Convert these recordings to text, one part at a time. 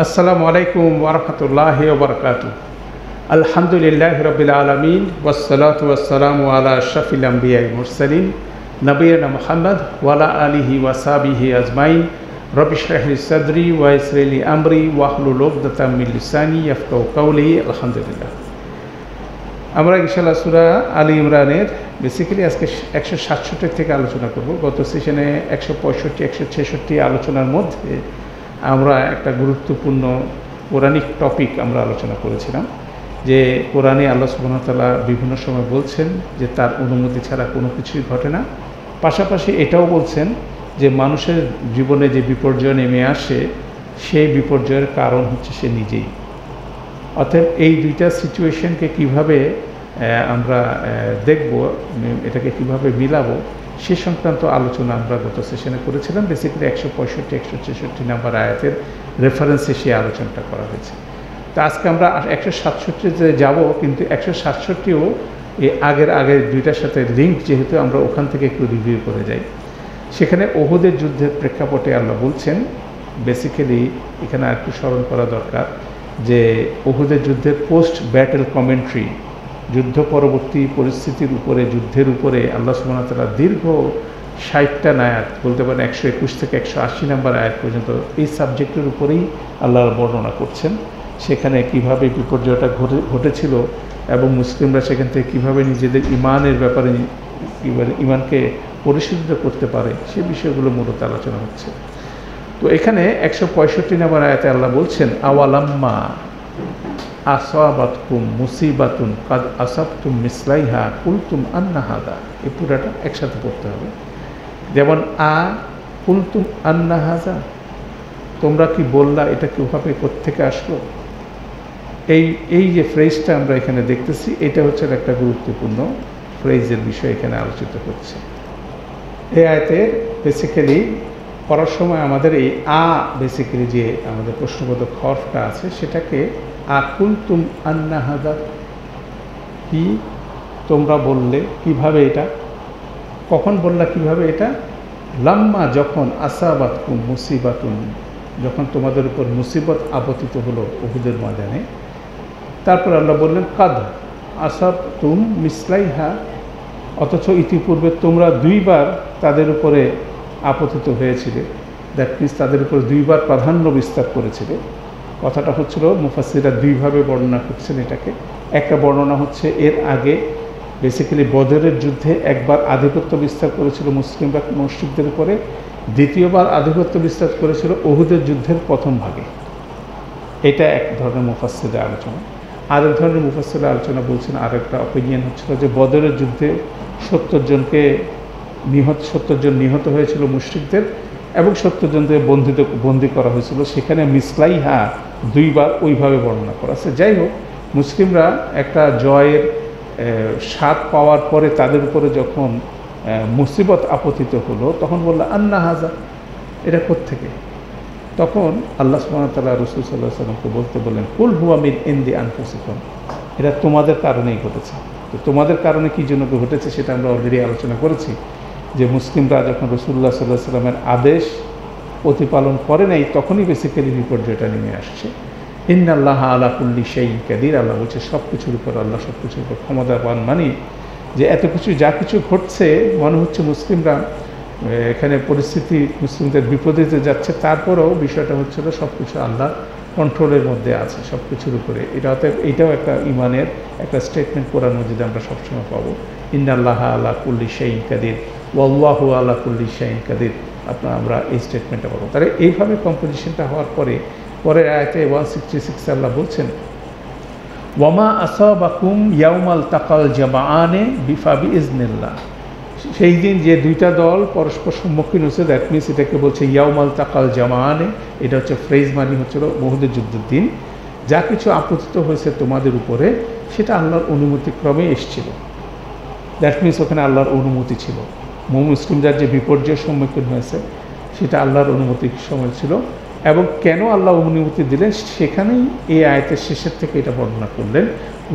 আসসালামু আলাইকুম ওয়া রাহমাতুল্লাহি ওয়া বারাকাতুহু। আলহামদুলিল্লাহি রাব্বিল আলামিন ওয়াসসালাতু ওয়াসসালামু আলা আশরাফিল আমবিয়াই মুরসালিন নবিয়িনা মুহাম্মদ ওয়া আলা আলিহি ওয়া সাহবিহি আজমাইন। রব্বি ইশরাহ লি সাদরি ওয়া ইয়াসসির লি আমরি ওয়াহলুল উকদাতাম মিন লিসানি ইয়াফকাহু কওলি। আলহামদুলিল্লাহ। আমরা ইনশাআল্লাহ সূরা আলী ইমরানের বেসিক্যালি আজকে 167 থেকে আলোচনা করব। গত সেশনে 165 166 আলোচনার মধ্যে আমরা একটা গুরুত্বপূর্ণ পৌরাণিক টপিক আমরা আলোচনা করেছিলাম যে কোরআনে আল্লাহ সুবহানাহু ওয়া তাআলা বিভিন্ন সময় বলছেন যে তার অনুমতি ছাড়া কোনো কিছুই ঘটে না। পাশাপাশি এটাও বলছেন যে মানুষের জীবনে যে বিপর্যয় নেমে আসে সেই বিপর্যয়ের কারণ হচ্ছে সে নিজেই। অতএব এই দুইটা সিচুয়েশনকে কিভাবে আমরা দেখব, এটাকে কিভাবে মিলাবো সে সংক্রান্ত আলোচনা আমরা গত সেশনে করেছিলাম। বেসিক্যালি 165 166 নাম্বার আয়াতের রেফারেন্সে সেই আলোচনাটা করা হয়েছে। তো আজকে আমরা 167তে যাব, কিন্তু 167ও এই আগের দুইটার সাথে লিঙ্ক, যেহেতু আমরা ওখান থেকে একটু রিভিউ করে যাই। সেখানে ওহুদের যুদ্ধের প্রেক্ষাপটে আল্লাহ বলছেন, বেসিক্যালি এখানে আর একটু স্মরণ করা দরকার যে ওহুদের যুদ্ধের পোস্ট ব্যাটেল কমেন্ট্রি, যুদ্ধ পরবর্তী পরিস্থিতির উপরে, যুদ্ধের উপরে আল্লাহ সুবহানাহু ওয়া তাআলা দীর্ঘ 60টা আয়াত, বলতে পারেন 121 থেকে 180 নম্বর আয়াত পর্যন্ত এই সাবজেক্টের উপরেই আল্লাহ বর্ণনা করছেন। সেখানে কিভাবে বিপর্যয়টা ঘটেছিল এবং মুসলিমরা সেখান থেকে কীভাবে নিজেদের ইমানের ব্যাপারে ইমানকে পরিশোধিত করতে পারে সে বিষয়গুলো মূলত আলোচনা হচ্ছে। তো এখানে 165 নম্বর আয়াতে আল্লাহ বলছেন, আওয়ালাম্মা আসাবাতকুম মুসিবাতুন কাদ আসাবতুম মিসলাইহা কুলতুম আন্না হাদা। এই পুরাটা একসাথে পড়তে হবে। যেমন কুলতুম আন্না হাজা, তোমরা কি বললা এটা কিভাবে কোত্থেকে আসলো। এই যে ফ্রেজটা আমরা এখানে দেখতেছি, এটা হচ্ছে একটা গুরুত্বপূর্ণ ফ্রেজের বিষয় এখানে আলোচিত হচ্ছে। এই আয়াতে বেসিক্যালি পড়ার সময় আমাদের এই বেসিক্যালি যে আমাদের প্রশ্নবোধক হরফটা আছে সেটাকে কুলতুম আন্না হাদা, কি তোমরা বললে কিভাবে এটা, কখন বললা কিভাবে এটা, লাম্মা যখন আসাবাতকুম মুসিবাতুন, যখন তোমাদের উপর মুসিবত আপতিত হলো উহুদের ময়দানে। তারপর আল্লাহ বললেন কাদ আসাবতুম মিসলাইহা, অথচ ইতিপূর্বে তোমরা দুইবার তাদের উপরে আপতিত হয়েছিলে। দ্যাট মিনস তাদের উপর দুইবার প্রাধান্য বিস্তার করেছিলে। কথাটা হচ্ছিল, মুফাসসিররা দুইভাবে বর্ণনা করছেন এটাকে। একটা বর্ণনা হচ্ছে এর আগে বেসিক্যালি বদরের যুদ্ধে একবার আধিপত্য বিস্তার করেছিল মুসলিমরা মুশরিকদের উপরে, দ্বিতীয়বার আধিপত্য বিস্তার করেছিল উহুদের যুদ্ধের প্রথম ভাগে। এটা এক ধরনের মুফাসসিরদের আলোচনা। আরেক ধরনের মুফাসসিরদের আলোচনা বলছেন, আরেকটা অপিনিয়ন হচ্ছিল যে বদরের যুদ্ধে 70 জন নিহত হয়েছিল মুশরিকদের এবং 70 জনকে বন্দী করা হয়েছিল। সেখানে মিসলাইহা দুইবার ওইভাবে বর্ণনা করা আছে। যাই হোক, মুসলিমরা একটা জয়ের স্বাদ পাওয়ার পরে তাদের উপরে যখন মুসিবত আপতিত হলো তখন বলল আন্না হাজা, এটা কোত্থেকে। তখন আল্লাহ সুবহানাহু ওয়া তাআলা রাসূল সাল্লাল্লাহু আলাইহি ওয়াসাল্লামকে বলতে বললেন, কুল হুয়া মিন ইনদি আনফুসিকুম, এটা তোমাদের কারণেই ঘটেছে। তো তোমাদের কারণে কী জন্য ঘটেছে সেটা আমরা অলরেডি আলোচনা করেছি, যে মুসলিমরা যখন রাসূলুল্লাহ সাল্লাল্লাহু আলাইহি ওয়াসাল্লামের আদেশ প্রতিপালন করে নাই তখনই বেসিক্যালি বিপর্যয়টা নেমে আসছে। ইন্নাল্লাহা আলা কুল্লি শাইইন কাদির, আল্লাহ বলছে সব কিছুর উপর আল্লাহ সব কিছুর উপর ক্ষমতাবান। মানে যে এত কিছু যা কিছু ঘটছে মনে হচ্ছে মুসলিমরা এখানে পরিস্থিতি মুসলিমদের বিপরীতে যাচ্ছে, তারপরেও বিষয়টা হচ্ছিল সব কিছু আল্লাহ কন্ট্রোলের মধ্যে আছে সব কিছুর উপরে। এটাও একটা ইমানের একটা স্টেটমেন্ট কোরআন মাজিদে আমরা সবসময় পাবো, ইন্নাল্লাহা আলা কুল্লি শাইইন কাদির ওয়াল্লাহু আলা কুল্লি শাইইন কাদির। আমরা এই স্টেটমেন্টটা পাবো। তাহলে এইভাবে কম্পোজিশনটা হওয়ার পরের আয়াতে 166 আল্লাহ বলছেন, ওয়ামা আসাবাকুম ইয়াউমাল তাকাল জামাআনে বিইজনিল্লাহ, সেই দিন যে দুইটা দল পরস্পর সম্মুখীন হচ্ছে, দ্যাট মিনস এটাকে বলছে ইয়াউমাল তাকাল জামাআনে। এটা হচ্ছে ফ্রেজ, মানে হচ্ছিল উহুদের যুদ্ধের দিন যা কিছু আপতিত হয়েছে তোমাদের উপরে সেটা আল্লাহর অনুমতিক্রমে এসেছিল। দ্যাট মিনস ওখানে আল্লাহর অনুমতি ছিল। মুসলিমরা যে বিপর্যয়ের সম্মুখীন হয়েছে সেটা আল্লাহর অনুমতির সময় ছিল। এবং কেন আল্লাহ অনুমতি দিলেন সেখানেই এই আয়াতের শেষের থেকে এটা বর্ণনা করলেন,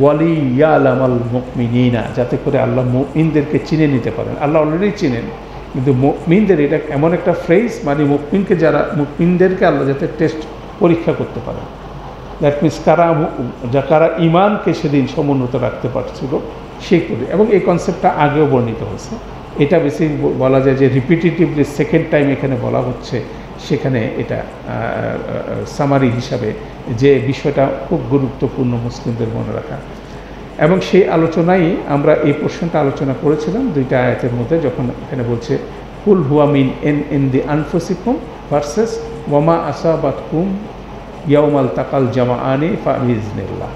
ওয়ালি ইয়ালামাল মুমিনিনা, যাতে করে আল্লাহ মুমিনদেরকে চিনে নিতে পারেন। আল্লাহ অলরেডি চিনেন, কিন্তু মুমিনদের এটা এমন একটা ফ্রেজ, মানে মুমিনদেরকে আল্লাহ যাতে টেস্ট পরীক্ষা করতে পারেন। দ্যাট মিনস কারা ইমানকে সেদিন সমুন্নত রাখতে পারছিল সেই করে, এবং এই কনসেপ্টটা আগেও বর্ণিত হয়েছে। এটা বেশি বলা যায় যে রিপিটেটিভলি সেকেন্ড টাইম এখানে বলা হচ্ছে, সেখানে এটা সামারি হিসাবে যে বিষয়টা খুব গুরুত্বপূর্ণ মুসলিমদের মনে রাখা। এবং সেই আলোচনায় আমরা এই প্রশ্নটা আলোচনা করেছিলাম দুইটা আয়াতের মধ্যে, যখন এখানে বলছে কুল হুয়া মিন ইন দি আনফুসিকুম ভার্সেস ওয়ামা আসাবাতকুম ইয়াউমাল তাকাল জামাআনি ফাবিইজনিল্লাহ,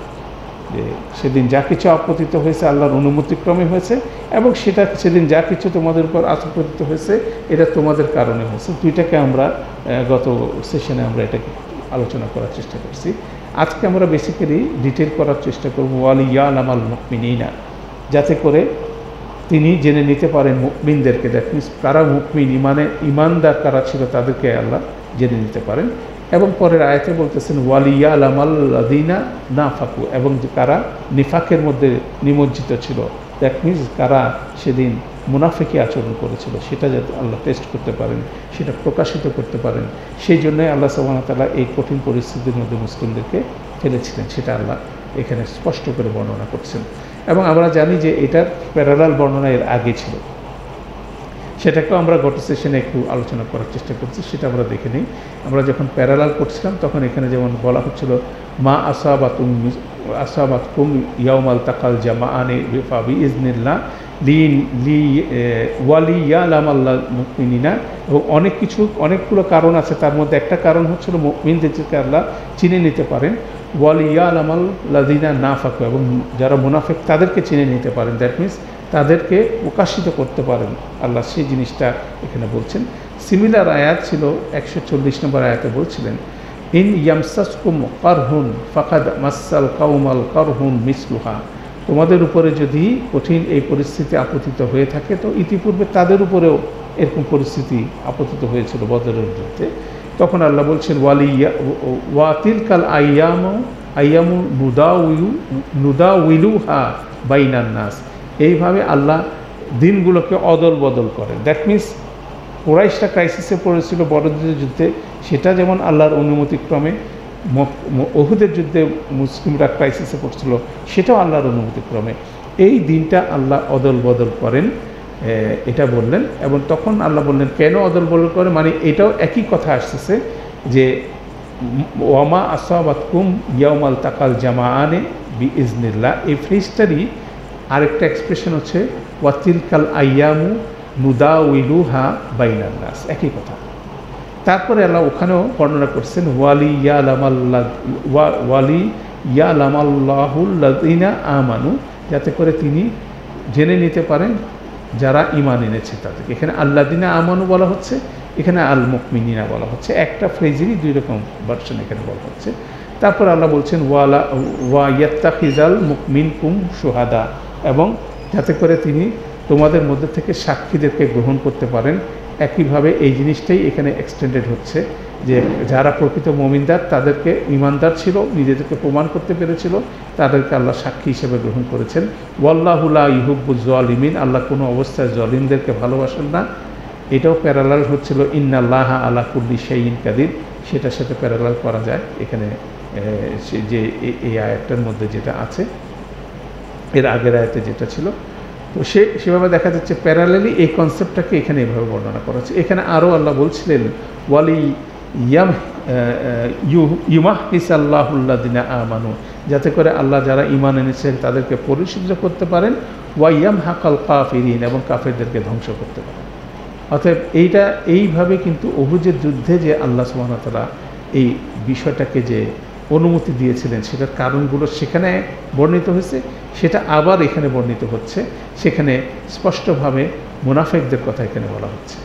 যে সেদিন যা কিছু আপতিত হয়েছে আল্লাহর অনুমতিক্রমে হয়েছে, এবং সেটা সেদিন যা কিছু তোমাদের উপর আপতিত হয়েছে এটা তোমাদের কারণে হয়েছে। দুইটাকে আমরা গত সেশনে আমরা এটাকে আলোচনা করার চেষ্টা করছি। আজকে আমরা বেসিক্যালি ডিটেল করার চেষ্টা করব ওয়ালিয়ালামাল মুমিনিনা, যাতে করে তিনি জেনে নিতে পারেন মুমিনদেরকে, দ্যাট মিনস কারা মুমিন, ইমানদার কারা ছিল তাদেরকে আল্লাহ জেনে নিতে পারেন। এবং পরের আয়াতে বলতেছেন ওয়ালিয়ালামাল্লাযিনা নাফাকু, এবং কারা নিফাকের মধ্যে নিমজ্জিত ছিল, দ্যাট মিনস কারা সেদিন মুনাফিকি আচরণ করেছিল, সেটা যাতে আল্লাহ টেস্ট করতে পারেন, সেটা প্রকাশিত করতে পারেন। সেই জন্যই আল্লাহ সুবহানাহু ওয়া তাআলা এই কঠিন পরিস্থিতির মধ্যে মুসলিমদেরকে ফেলেছিলেন, সেটা আল্লাহ এখানে স্পষ্ট করে বর্ণনা করছেন। এবং আমরা জানি যে এটার প্যারালাল বর্ণনা এর আগে ছিল, সেটাকেও আমরা গত সেশনে একটু আলোচনা করার চেষ্টা করছি, সেটা আমরা দেখে নিই। আমরা যখন প্যারালাল করছিলাম তখন এখানে যেমন বলা হচ্ছিল মা আসাবাতকুম ইয়াউমাল তাকাল জামাআনি ফাবিইজনিল্লাহ ওয়ালিয়ালামাল মুমিনিনা, এবং অনেকগুলো কারণ আছে, তার মধ্যে একটা কারণ হচ্ছিল মুমিনদেরকে আল্লাহ চিনে নিতে পারেন, ওয়ালিয়ালামাল্লাযিনা নাফাকু, এবং যারা মুনাফিক তাদেরকে চিনে নিতে পারেন, দ্যাট মিনস তাদেরকে প্রকাশিত করতে পারেন আল্লাহ, সেই জিনিসটা এখানে বলছেন। সিমিলার আয়াত ছিল 140 নম্বর আয়াতে বলছিলেন ইন ইয়ামসাসকুম কারহুন ফাকাদ মাসাল কাউমাল কারহুন মিসলুহা, তোমাদের উপরে যদি কঠিন এই পরিস্থিতি আপতিত হয়ে থাকে তো ইতিপূর্বে তাদের উপরেও এরকম পরিস্থিতি আপতিত হয়েছিল বদরের যুদ্ধে। তখন আল্লাহ বলছেন ওয়াতিলকাল আইয়ামু নুদাউইলুহা বাইনান নাস, এইভাবে আল্লাহ দিনগুলোকে অদল বদল করেন। দ্যাট মিনস কুরাইশরা ক্রাইসিসে পড়েছিল বদরের যুদ্ধে, সেটা যেমন আল্লাহর অনুমতিক্রমে, উহুদের যুদ্ধে মুসলিমরা ক্রাইসিসে পড়ছিল, সেটাও আল্লাহর অনুমতিক্রমে। এই দিনটা আল্লাহ অদল বদল করেন, এটা বললেন। এবং তখন আল্লাহ বললেন কেন অদল বদল করে, মানে এটাও একই কথা আসতেছে যে ওয়ামা আসাবাতকুম ইয়াউমাল তাকাল জামাআনি বিইজনিল্লাহ, এই ফ্রেজটারই আরেকটা এক্সপ্রেশন হচ্ছে ওয়াতিলকাল আইয়ামু নুদাউইলুহা বাইনান নাস, একই কথা। তারপরে আল্লাহ ওখানেও বর্ণনা করছেন ওয়ালিয়ালামাল্লাহুল্লাযিনা আমানু, যাতে করে তিনি জেনে নিতে পারেন যারা ঈমান এনেছে তাদেরকে। এখানে আল্লাযিনা আমানু বলা হচ্ছে, এখানে আল মুমিনিনা বলা হচ্ছে, একটা ফ্রেজেরই দুই রকম ভার্সন এখানে বলা হচ্ছে। তারপর আল্লাহ বলছেন ওয়াইয়াত্তাখিজাল মিনকুম শুহাদা, এবং যাতে করে তিনি তোমাদের মধ্যে থেকে সাক্ষীদেরকে গ্রহণ করতে পারেন। একইভাবে এই জিনিসটাই এখানে এক্সটেন্ডেড হচ্ছে যে যারা প্রকৃত মুমিনদার, তাদেরকে ইমানদার ছিল, নিজেদেরকে প্রমাণ করতে পেরেছিল, তাদেরকে আল্লাহ সাক্ষী হিসেবে গ্রহণ করেছেন। ওয়াল্লাহু লা ইউহিব্বুজ জালিমিন, আল্লাহ কোনো অবস্থায় জালিমদেরকে ভালোবাসেন না। এটাও প্যারালাল হচ্ছিল ইন্নাল্লাহা আলা কুল্লি শাইইন কাদির, সেটার সাথে প্যারালাল করা যায় এখানে যে এই আয়াতটার মধ্যে যেটা আছে, এর আগের আয়াতে যেটা ছিল। তো সেভাবে দেখা যাচ্ছে প্যারালালি এই কনসেপ্টটাকে এখানে এভাবে বর্ণনা করা হচ্ছে। এখানে আরও আল্লাহ বলছিলেন ইউমাহকিসাল্লাহুল্লাযিনা আমানু, যাতে করে আল্লাহ যারা ঈমান এনেছেন তাদেরকে পরিশুদ্ধ করতে পারেন, ওয়াইয়ামহাকাল কাফিরিন, এবং কাফেরদেরকে ধ্বংস করতে পারেন। অতএব এইভাবে কিন্তু উহুদের যুদ্ধে যে আল্লাহ সুবহানাহু ওয়া তাআলা এই বিষয়টাকে যে অনুমতি দিয়েছিলেন, সেটার কারণগুলো সেখানে বর্ণিত হয়েছে, সেটা আবার এখানে বর্ণিত হচ্ছে। সেখানে স্পষ্টভাবে মুনাফিকদের কথা এখানে বলা হচ্ছে,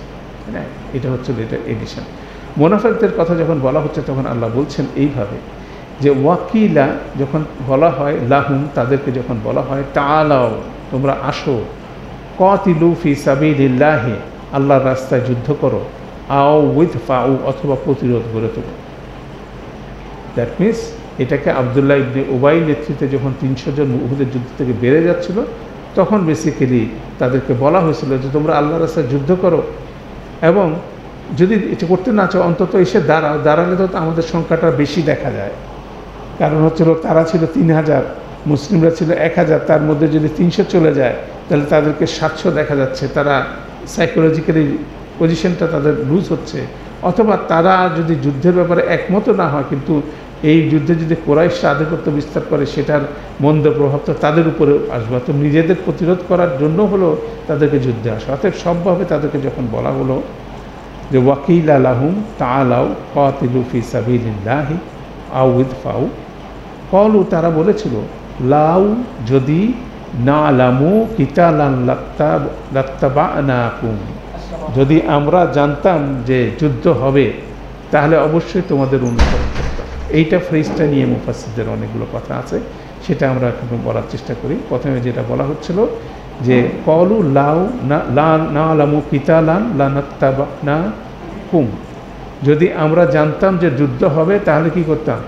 হ্যাঁ, এটা হচ্ছে এটা এডিশন। মুনাফিকদের কথা যখন বলা হচ্ছে তখন আল্লাহ বলছেন এইভাবে যে ওয়াকিলা, যখন বলা হয় লাহুম, তাদেরকে যখন বলা হয় তাআলাও, তোমরা আসো, কাতিলু ফি সাবিলিল্লাহি, আল্লাহর রাস্তায় যুদ্ধ করো, আও উইথ ফাউ, অথবা প্রতিরোধ গড়ে তোলো। দ্যাট মিনস এটাকে আবদুল্লাহ ইবনে উবাই নেতৃত্বে যখন 300 জন উহুদের যুদ্ধ থেকে বেড়ে যাচ্ছিল, তখন বেসিক্যালি তাদেরকে বলা হয়েছিল যে তোমরা আল্লাহর রাস্তায় যুদ্ধ করো এবং যদি এটা করতে না চাও অন্তত এসে দাঁড়ালে তো আমাদের সংখ্যাটা বেশি দেখা যায়। কারণ হচ্ছিল তারা ছিল 3000, মুসলিমরা ছিল 1000, তার মধ্যে যদি 300 চলে যায় তাহলে তাদেরকে 700 দেখা যাচ্ছে, তারা সাইকোলজিক্যালি পজিশনটা তাদের লুজ হচ্ছে। অথবা তারা যদি যুদ্ধের ব্যাপারে একমত না হয়, কিন্তু এই যুদ্ধে যদি কুরাইশরা আধিপত্য বিস্তার করে সেটার মন্দ প্রভাব তো তাদের উপরেও আসবে, তো নিজেদের প্রতিরোধ করার জন্য হলো তাদেরকে যুদ্ধে আসা। অতএব সবভাবে তাদেরকে যখন বলা হলো যে ওয়াকিল আলাহুম তাআলাউ কাতিলু ফি সাবিলিল্লাহি আও ইদফাউ, কলু তারা বলেছিল লাউ যদি না আলামু কিতালান লাত্তাবানাকুম, যদি আমরা জানতাম যে যুদ্ধ হবে তাহলে অবশ্যই তোমাদের অনুসরণ করতাম। এইটা ফ্রেজটা নিয়ে মুফাসসিরদের অনেকগুলো কথা আছে, সেটা আমরা এখন বলার চেষ্টা করি। প্রথমে যেটা বলা হচ্ছিল যে কলু লাউ না আলামু কিতালান লানাত্তাবানাকুম, যদি আমরা জানতাম যে যুদ্ধ হবে তাহলে কি করতাম,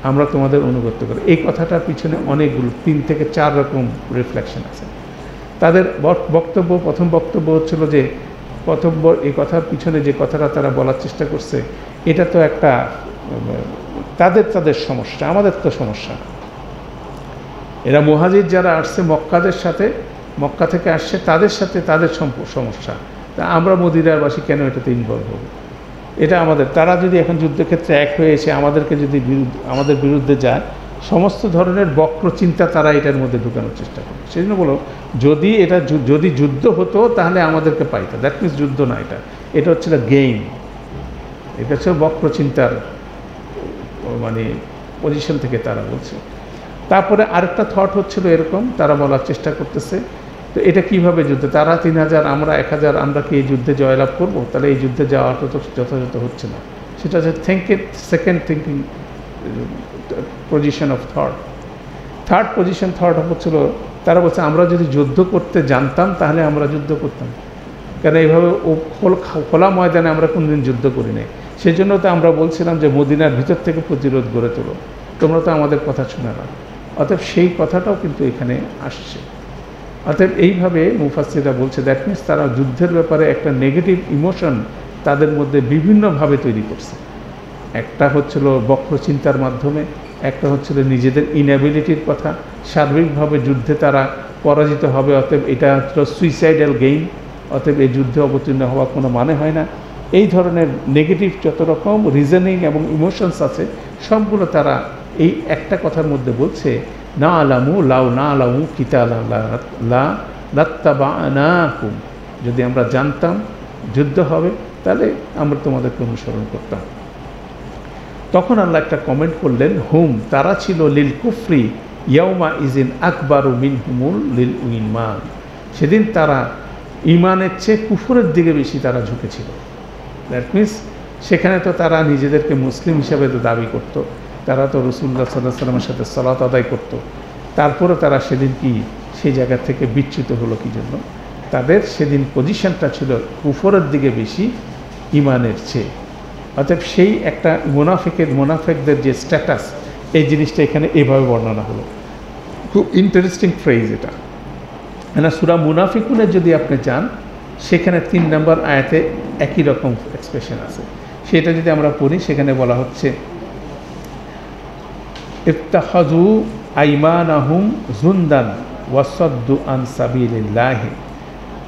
আমরা তোমাদের অনুগত্য করি। এই কথাটার পিছনে অনেকগুলো 3 থেকে 4 রকম রিফ্লেকশন আছে। তাদের বক্তব্য, প্রথম বক্তব্য হচ্ছিল যে এই কথার পিছনে যে কথাটা তারা বলার চেষ্টা করছে এটা তো একটা তাদের সমস্যা, আমাদের তো সমস্যা না। এরা মুহাজির যারা আসছে মক্কা থেকে আসছে তাদের সাথে তাদের সমস্যা, তা আমরা মদিনাবাসী কেন এটাতে ইনভলভ হব? এটা আমাদের, তারা যদি এখন যুদ্ধক্ষেত্রে এক হয়ে এসে আমাদেরকে যদি আমাদের বিরুদ্ধে যায়, সমস্ত ধরনের বক্র চিন্তা তারা এটার মধ্যে ঢুকানোর চেষ্টা করে। সেই জন্য বলো যদি যুদ্ধ হতো তাহলে আমাদেরকে পাইতো, দ্যাট মিনস যুদ্ধ না, এটা হচ্ছিল গেইম, এটা হচ্ছে বক্র চিন্তার মানে পজিশন থেকে তারা বলছে। তারপরে আরেকটা থট হচ্ছিল এরকম, তারা বলার চেষ্টা করতেছে তো এটা কিভাবে যুদ্ধ, তারা 3000 আমরা 1000, আমরা কি এই যুদ্ধে জয়লাভ করবো? তাহলে এই যুদ্ধে যাওয়াটা তো যথাযথ হচ্ছে না। সেটা হচ্ছে second thinking position of third position হচ্ছিল তারা বলছে আমরা যদি যুদ্ধ করতে জানতাম তাহলে আমরা যুদ্ধ করতাম, কারণ এইভাবে খোলা ময়দানে আমরা কোনদিন যুদ্ধ করি নাই। সেই জন্য তো আমরা বলছিলাম যে মদিনার ভিতর থেকে প্রতিরোধ গড়ে তোলো, তোমরা তো আমাদের কথা শুনে না। অতএব সেই কথাটাও কিন্তু এখানে আসছে। অতএব এইভাবে মুফাসসিররা বলছে দ্যাট মিনস তারা যুদ্ধের ব্যাপারে একটা নেগেটিভ ইমোশন তাদের মধ্যে বিভিন্নভাবে তৈরি করছে। একটা হচ্ছিল বক্রচিন্তার মাধ্যমে, একটা হচ্ছিল নিজেদের ইনঅ্যাবিলিটির কথা, সার্বিকভাবে যুদ্ধে তারা পরাজিত হবে, অতএব এটা হচ্ছিল সুইসাইডাল গেইম, অতএব এই যুদ্ধে অবতীর্ণ হওয়া কোনো মানে হয় না। এই ধরনের নেগেটিভ যত রকম রিজনিং এবং ইমোশনস আছে সবগুলো তারা এই একটা কথার মধ্যে বলছে না আলামু কিতালাত্তাবানাকুম, যদি আমরা জানতাম যুদ্ধ হবে তাহলে আমরা তোমাদেরকে অনুসরণ করতাম। তখন আল্লাহ একটা কমেন্ট করলেন, হুম তারা ছিল লিল কুফরি ইয়াউমা ইজিন আকবারু মিনহুমুল লিল ঈমান, সেদিন তারা ঈমানের চেয়ে কুফরের দিকে বেশি তারা ঝুঁকেছিল। দ্যাট মিনস সেখানে তো তারা নিজেদেরকে মুসলিম হিসাবে তো দাবি করত, তারা তো রাসূলুল্লাহ সাল্লাল্লাহু আলাইহি ওয়াসাল্লামের সাথে সালাত আদায় করত, তারপরে তারা সেদিন কি সেই জায়গা থেকে বিচ্যুত হলো কি জন্য? তাদের সেদিন পজিশনটা ছিল কুফরের দিকে বেশি ঈমানের চেয়ে। অতএব সেই একটা মুনাফিকদের যে স্ট্যাটাস, এই জিনিসটা এখানে এভাবে বর্ণনা হলো। খুব ইন্টারেস্টিং ফ্রেজ এটা। না সূরা মুনাফিকুনে যদি আপনি যান সেখানে 3 নম্বর আয়াতে একই রকম এক্সপ্রেশন আছে। সেটা যদি আমরা পড়ি সেখানে বলা হচ্ছে ইফতাখাযু আইমানাহুম যুনদান ওয়াসাদ্দু আন সাবিলিল্লাহি,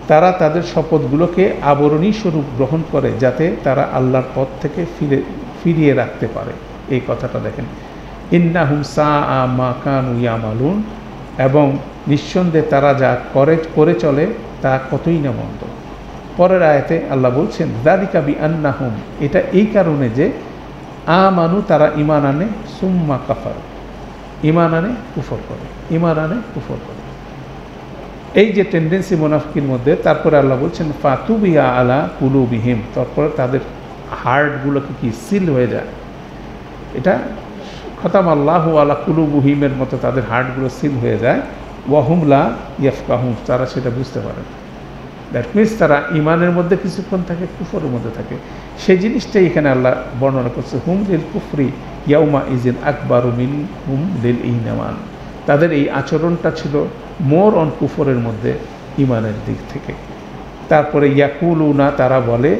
তারা তাদের শপথগুলোকে আবরণী স্বরূপ গ্রহণ করে যাতে তারা আল্লাহর পথ থেকে ফিরিয়ে রাখতে পারে। এই কথাটা দেখেন, ইন্নাহুম সাআ মা কানু ইয়ামালুন, এবং নিঃসন্দেহে তারা যা করে চলে তা কতই না মন্দ। পরের আয়াতে আল্লাহ বলছেন যালিকা বিআন্নাহুম, এটা এই কারণে যে আমানু তারা ঈমান আনে সুম্মা কাফার, ঈমান আনে কুফর করে, এই যে টেন্ডেন্সি মুনাফিকের মধ্যে। তারপরে আল্লাহ বলছেন ফাতুবিয়া আলা কুলুবিহিম, তারপরে তাদের হার্টগুলোকে কি সিল হয়ে যায়, এটা খতাম আল্লাহু আলা কুলুবিহিমের মতো তাদের হার্টগুলো সিল হয়ে যায়। ওয়াহুম লা ইয়াফকাহুন, তারা সেটা বুঝতে পারে। দ্যাট মিনস তারা ঈমানের মধ্যে কিছুক্ষণ থাকে, কুফরের মধ্যে থাকে। সেই জিনিসটাই এখানে আল্লাহ বর্ণনা করছে, হুম লিল কুফরি ইয়াউমা ইজিন আকবারু মিনহুম লিল ঈমান, তাদের এই আচরণটা ছিল মোর অন কুফরের মধ্যে ঈমানের দিক থেকে। তারপরে ইয়াকুলুনা, তারা বলে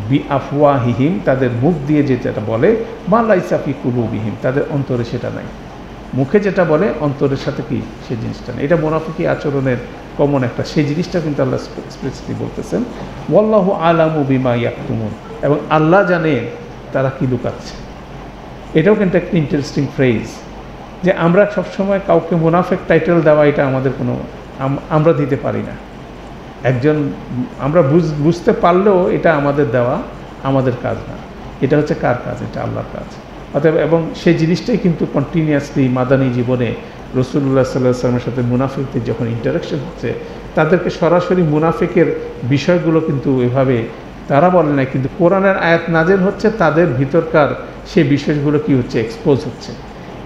বি আফওয়াহিহিম, তাদের মুখ দিয়ে যেটা বলে, মা লাইসা ফি কুলুবিহিম, তাদের অন্তরে সেটা নাই। মুখে যেটা বলে অন্তরের সাথে কি সেই জিনিসটা নেই। এটা মুনাফিকি আচরণের কমন একটা, সেই জিনিসটা কিন্তু আল্লাহ এক্সপ্রেসলি বলতেছেন ওয়াল্লাহু আলামু বিমা ইয়াকতুমুন, এবং আল্লাহ জানে তারা কি লুকাচ্ছে। এটাও কিন্তু একটা ইন্টারেস্টিং ফ্রেজ, যে আমরা সবসময় কাউকে মুনাফিক টাইটেল দেওয়া এটা আমাদের কোনো, আমরা দিতে পারি না। একজন আমরা বুঝতে পারলেও এটা আমাদের দেওয়া আমাদের কাজ না, এটা হচ্ছে কার কাজ? এটা আল্লাহর কাজ। অতএব এবং সেই জিনিসটাই কিন্তু কন্টিনিউয়াসলি মাদানী জীবনে রাসূলুল্লাহ সাল্লাল্লাহু আলাইহি ওয়াসাল্লামের সাথে মুনাফিকদের যখন ইন্টারাকশন হচ্ছে, তাদেরকে সরাসরি মুনাফিকের বিষয়গুলো কিন্তু এভাবে তারা বলে না, কিন্তু কোরআনের আয়াত নাযিল হচ্ছে, তাদের ভিতরকার সেই বিষয়গুলো কি হচ্ছে? এক্সপোজ হচ্ছে।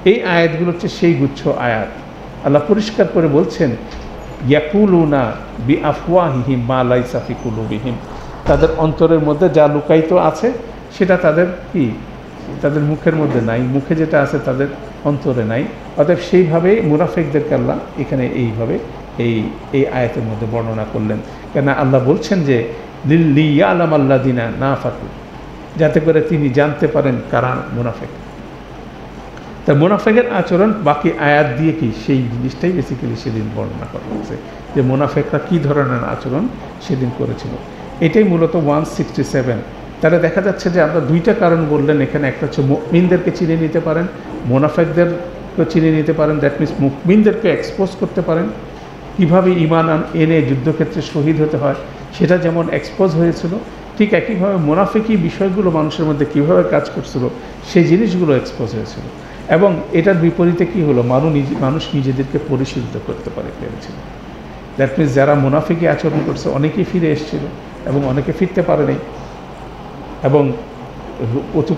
এই আয়াতগুলো হচ্ছে সেই গুচ্ছ আয়াত। আল্লাহ পরিষ্কার করে বলছেন ইয়াকুলুনা বি আফওয়াহিহিম মা লাইসা ফি কুলুবিহিম, তাদের অন্তরের মধ্যে যা লুকায়িত আছে সেটা তাদের কি, তাদের মুখের মধ্যে নাই, মুখে যেটা আছে তাদের অন্তরে নাই। অতএব সেইভাবেই মুনাফিকদেরকে আল্লাহ এখানে এইভাবে এই আয়াতের মধ্যে বর্ণনা করলেন। কেন আল্লাহ বলছেন যে লিয়ালাম আল্লাযিনা নাফাকু, যাতে করে তিনি জানতে পারেন কারা মুনাফিক। তা মুনাফিকের আচরণ বাকি আয়াত দিয়ে কি সেই জিনিসটাই বেসিক্যালি সেদিন বর্ণনা করা হয়েছে, যে মুনাফিকরা কী ধরনের আচরণ সেদিন করেছিল। এটাই মূলত 167। তাহলে দেখা যাচ্ছে যে আমরা দুইটা কারণ বললেন এখানে, একটা হচ্ছে মুমিনদেরকে চিনে নিতে পারেন, মুনাফিকদেরকে চিনে নিতে পারেন, দ্যাট মিনস মুমিনদেরকে এক্সপোজ করতে পারেন, কীভাবে ঈমান এনে যুদ্ধক্ষেত্রে শহীদ হতে হয় সেটা যেমন এক্সপোজ হয়েছিল, ঠিক একইভাবে মুনাফিকি বিষয়গুলো মানুষের মধ্যে কীভাবে কাজ করছিল সেই জিনিসগুলো এক্সপোজ হয়েছিল। এবং এটার বিপরীতে কী হলো, মানুষ নিজেদেরকে পরিশীলিত করতে পেরেছিল। দ্যাট মিনস যারা মুনাফিকি আচরণ করছে অনেকেই ফিরে এসেছিল এবং অনেকে ফিরতে পারেনি, এবং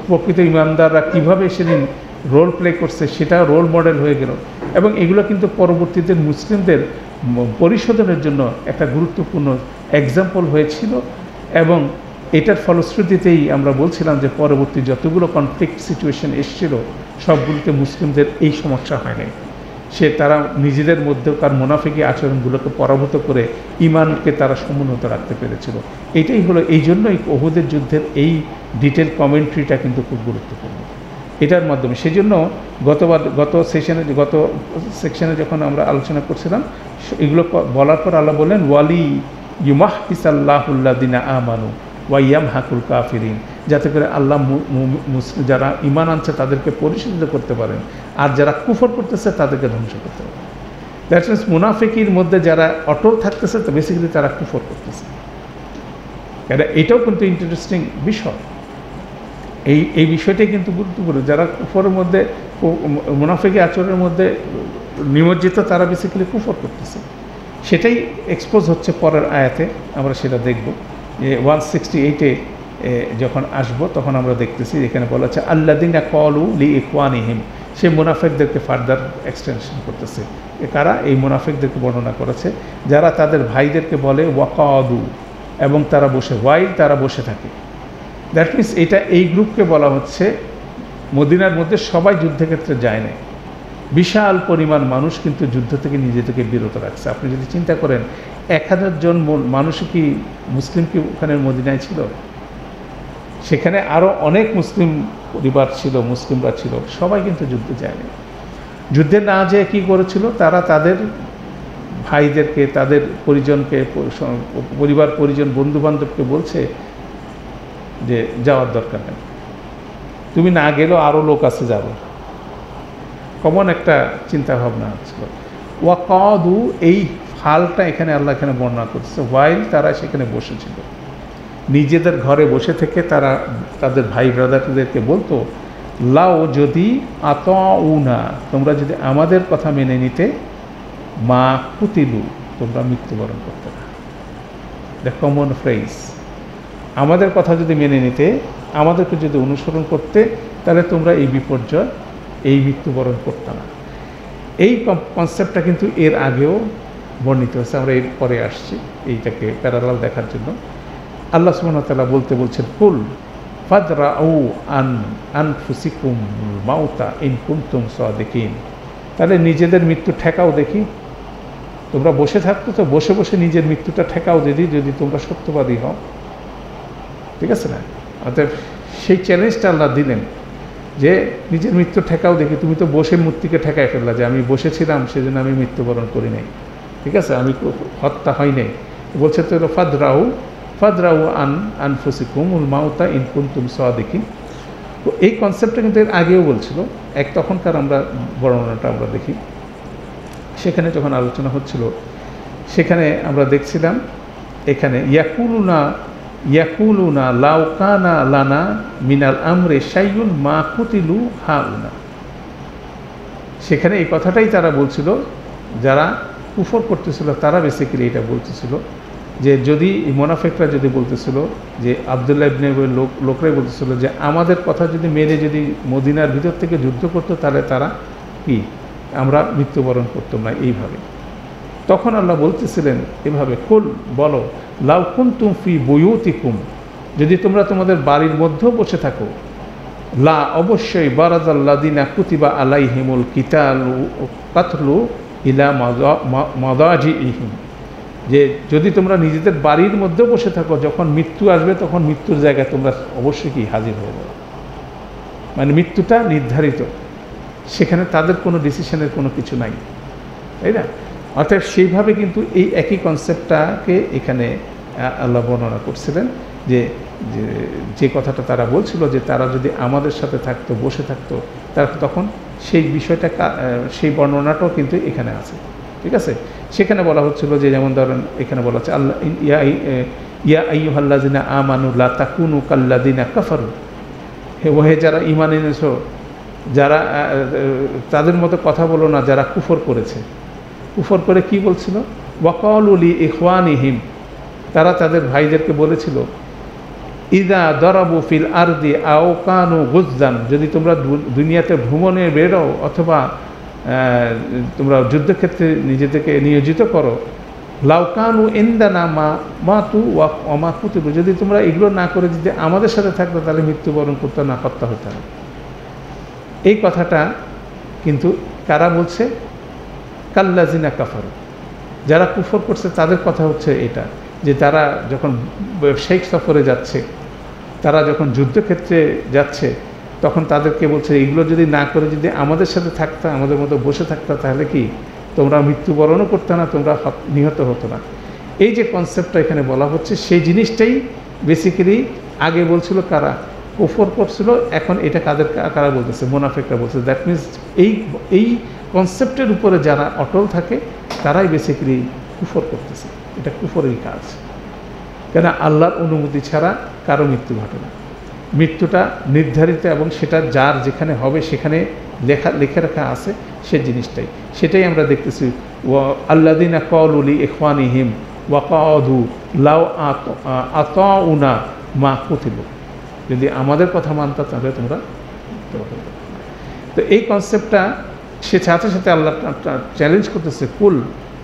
প্রকৃত ইমানদাররা কীভাবে সেদিন রোল প্লে করছে সেটা রোল মডেল হয়ে গেল। এবং এগুলো কিন্তু পরবর্তীতে মুসলিমদের পরিশোধনের জন্য একটা গুরুত্বপূর্ণ এক্সাম্পল হয়েছিল। এবং এটার ফলশ্রুতিতেই আমরা বলছিলাম যে পরবর্তী যতগুলো কনফ্লিক্ট সিচুয়েশন এসেছিল সবগুলোতে মুসলিমদের এই সমস্যা হয় নাই। তারা নিজেদের মধ্যেকার মুনাফিকি আচরণগুলোকে পরাভূত করে ইমানকে তারা সমুন্নত রাখতে পেরেছিল। এটাই হলো, এই জন্যই উহুদের যুদ্ধের এই ডিটেল কমেন্ট্রিটা কিন্তু খুব গুরুত্বপূর্ণ এটার মাধ্যমে। সেই জন্য গত সেকশনে যখন আমরা আলোচনা করছিলাম এগুলো বলার পর আল্লাহ বললেন ওয়ালি ইউমাহহিসাল্লাহুল্লাযিনা আমানু ওয়া ইয়ামহাকুল কাফিরিন, যাতে করে আল্লাহ যারা ঈমান আনছে তাদেরকে পরিশোধিত করতে পারেন, আর যারা কুফর করতেছে তাদেরকে ধ্বংস করতে পারেন। দ্যাট মিনস মুনাফিকির মধ্যে যারা অটল থাকতেছে তো বেসিক্যালি তারা কুফর করতেছে। এটাও কিন্তু ইন্টারেস্টিং বিষয়, এই বিষয়টাই কিন্তু গুরুত্বপূর্ণ। যারা কুফরের মধ্যে, মুনাফিকি আচরণের মধ্যে নিমজ্জিত, তারা বেসিক্যালি কুফর করতেছে, সেটাই এক্সপোজ হচ্ছে পরের আয়াতে। আমরা সেটা দেখব যে 168-এ যখন আসব তখন আমরা দেখতেছি এখানে বলা হচ্ছে আল্লাযিনা ক্বালু লিইখওয়ানিহিম, সেই মুনাফিকদেরকে ফার্দার এক্সটেনশন করতেছে। কারা? এই মুনাফিকদেরকে বর্ণনা করেছে যারা তাদের ভাইদেরকে বলে ওয়াকাদু, এবং তারা তারা বসে থাকে। দ্যাট মিনস এই গ্রুপকে বলা হচ্ছে মদিনার মধ্যে সবাই যুদ্ধক্ষেত্রে যায় না, বিশাল পরিমাণ মানুষ কিন্তু যুদ্ধ থেকে নিজেদেরকে বিরত রাখছে। আপনি যদি চিন্তা করেন 1000 জন মানুষ কি মুসলিম কি ওখানে মদিনায় ছিল? সেখানে আরও অনেক মুসলিম পরিবার ছিল, মুসলিমরা ছিল, সবাই কিন্তু যুদ্ধে যায়নি। যুদ্ধে না যেয়ে কী করেছিল? তারা তাদের ভাইদেরকে, তাদের পরিজনকে, পরিবার পরিজন, বন্ধুবান্ধবকে বলছে যে যাওয়ার দরকার নেই, তুমি না গেলেও আরও লোক আছে যাবে। কমন একটা চিন্তাভাবনা ছিল। ওয়াকাদু, এই হালটা এখানে আল্লাহ এখানে বর্ণনা করছে, ওয়াইল তারা সেখানে বসেছিল, নিজেদের ঘরে বসে থেকে তারা তাদের ভাই ব্রাদারদেরকে বলতো লাও যদি আতাউনা, তোমরা যদি আমাদের কথা মেনে নিতে, মা কুতিলু, তোমরা মৃত্যুবরণ করতে না। দ্য কমন ফ্রেজ, আমাদের কথা যদি মেনে নিতে, আমাদেরকে যদি অনুসরণ করতে, তাহলে তোমরা এই বিপর্যয়, এই মৃত্যুবরণ করতে না। এই কনসেপ্টটা কিন্তু এর আগেও বর্ণিত হয়েছে, আমরা এর পরে আসছি এইটাকে প্যারালাল দেখার জন্য। আল্লাহ সুবহানাহু ওয়া তাআলা বলছেন কুল ফাদরাউ আনফুসিকুম মাউতা ইন কুনতুম সাদিকিন, তাহলে নিজেদের মৃত্যু ঠেকাও দেখি। তোমরা বসে থাকতো তো বসে বসে নিজের মৃত্যুটা ঠেকাও যদি তোমরা সত্যবাদী হও। ঠিক আছে না? অতএব সেই চ্যালেঞ্জটা আল্লাহ দিলেন যে নিজের মৃত্যু ঠেকাও দেখি, তুমি তো বসে মূর্তিকে ঠেকায় ফেললা যে আমি বসেছিলাম সেজন্য আমি মৃত্যুবরণ করি নাই, ঠিক আছে, আমি হত্যা হয় নাই। বলছে তো ফাদরাউ আনফুসিকুমুল মাউতা ইন কুনতুম সাদিকিন। তো এই কনসেপ্টটা কিন্তু এর আগেও বলছিল। তখনকার আমরা বর্ণনাটা আমরা দেখি, সেখানে যখন আলোচনা হচ্ছিল সেখানে আমরা দেখছিলাম এখানে ইয়াকুলুনা লাউকানা লানা মিনাল আমরে শাইউন মা কুতিলু হাউনা। সেখানে এই কথাটাই তারা বলছিল, যারা কুফর করতেছিল তারা বেসিক্যালি এটা বলতেছিল যে যদি মোনাফেকরা যদি বলতেছিল যে আব্দুল্লাহ ইবনে লোকরাই বলতেছিল যে আমাদের কথা যদি মেনে যদি মদিনার ভিতর থেকে যুদ্ধ করতো তাহলে তারা কি আমরা মৃত্যুবরণ করতাম না এইভাবে। তখন আল্লাহ বলতেছিলেন এভাবে, কুল বলো, লাউ কুনতুম ফি বুয়ুতিকুম, যদি তোমরা তোমাদের বাড়ির মধ্যেও বসে থাকো, লা অবশ্যই বারাজাল্লাযিনা কুতিবা আলাইহিমুল কাতলু ইলা মাদাজিইহিম, যে যদি তোমরা নিজেদের বাড়ির মধ্যেও বসে থাকো, যখন মৃত্যু আসবে তখন মৃত্যুর জায়গায় তোমরা অবশ্যই কি হাজির হয়ে যাবে, মানে মৃত্যুটা নির্ধারিত, সেখানে তাদের কোনো ডিসিশনের কোনো কিছু নাই, তাই না? অর্থাৎ সেইভাবে কিন্তু এই একই কনসেপ্টটাকে এখানে আল্লাহ বর্ণনা করছিলেন যে কথাটা তারা বলছিল যে তারা যদি আমাদের সাথে থাকতো, বসে থাকতো, তারা তখন সেই বিষয়টা সেই বর্ণনাটাও কিন্তু এখানে আছে, ঠিক আছে? সেখানে বলা হচ্ছিল যে যেমন ধরেন এখানে বলা হচ্ছে আল্লাহ ইয়া আইয়ুহাল্লাযিনা আমানু লা তাকুনু কাল্লাযিনা কাফারু, হে যারা ঈমান এনেছো, যারা তাদের মতো কথা বলো না যারা কুফর করেছে। কুফর করে কি বলছিল? ওয়াকালু লি ইখওয়ানিহিম, তারা তাদের ভাইদেরকে বলেছিল ইদা দরাবু ফিল আরদি আও কানু গুজদান, যদি তোমরা দুনিয়াতে ভ্রমণে বেরো অথবা তোমরা যুদ্ধক্ষেত্রে নিজেদেরকে নিয়োজিত করো, লাউকানু ইন্দানা মা তু ওয়া কুতিবু, যদি তোমরা এগুলো না করে যদি আমাদের সাথে থাকতো তাহলে মৃত্যুবরণ করতে না হত্যা হতে হবে। এই কথাটা কিন্তু কারা বলছে? কাল্লাযিনা কাফারু, যারা কুফর করছে তাদের কথা হচ্ছে এটা, যে তারা যখন ব্যবসায়িক সফরে যাচ্ছে, তারা যখন যুদ্ধক্ষেত্রে যাচ্ছে, তখন তাদেরকে বলছে এগুলো যদি না করে যদি আমাদের সাথে থাকতা, আমাদের মতো বসে থাকতা, তাহলে কি তোমরা মৃত্যুবরণও করতে না, তোমরা নিহত হতো না। এই যে কনসেপ্টটা এখানে বলা হচ্ছে সেই জিনিসটাই বেসিক্যালি আগে বলছিল কারা? কুফর করছিল, এখন এটা কারা বলতেছে? মুনাফিকরা বলছে। দ্যাট মিনস এই কনসেপ্টের উপরে যারা অটল থাকে তারাই বেসিক্যালি কুফর করতেছে। এটা কুফরের কাজ, কেন আল্লাহর অনুমতি ছাড়া কারো মৃত্যু ঘটে না। মৃত্যুটা নির্ধারিত এবং সেটা যার যেখানে হবে সেখানে লেখা রাখা আছে সে জিনিসটাই, সেটাই আমরা দেখতেছি। আল্লাযিনা ক্বালু লি ইখওয়ানিহিম ওয়া ক্বাদু লাউ আতাউনা মা কুতিলু, যদি আমাদের কথা মানতা তাহলে তোমরা। তো এই কনসেপ্টটা সে সাথে সাথে আল্লাহ চ্যালেঞ্জ করতেছে, কুল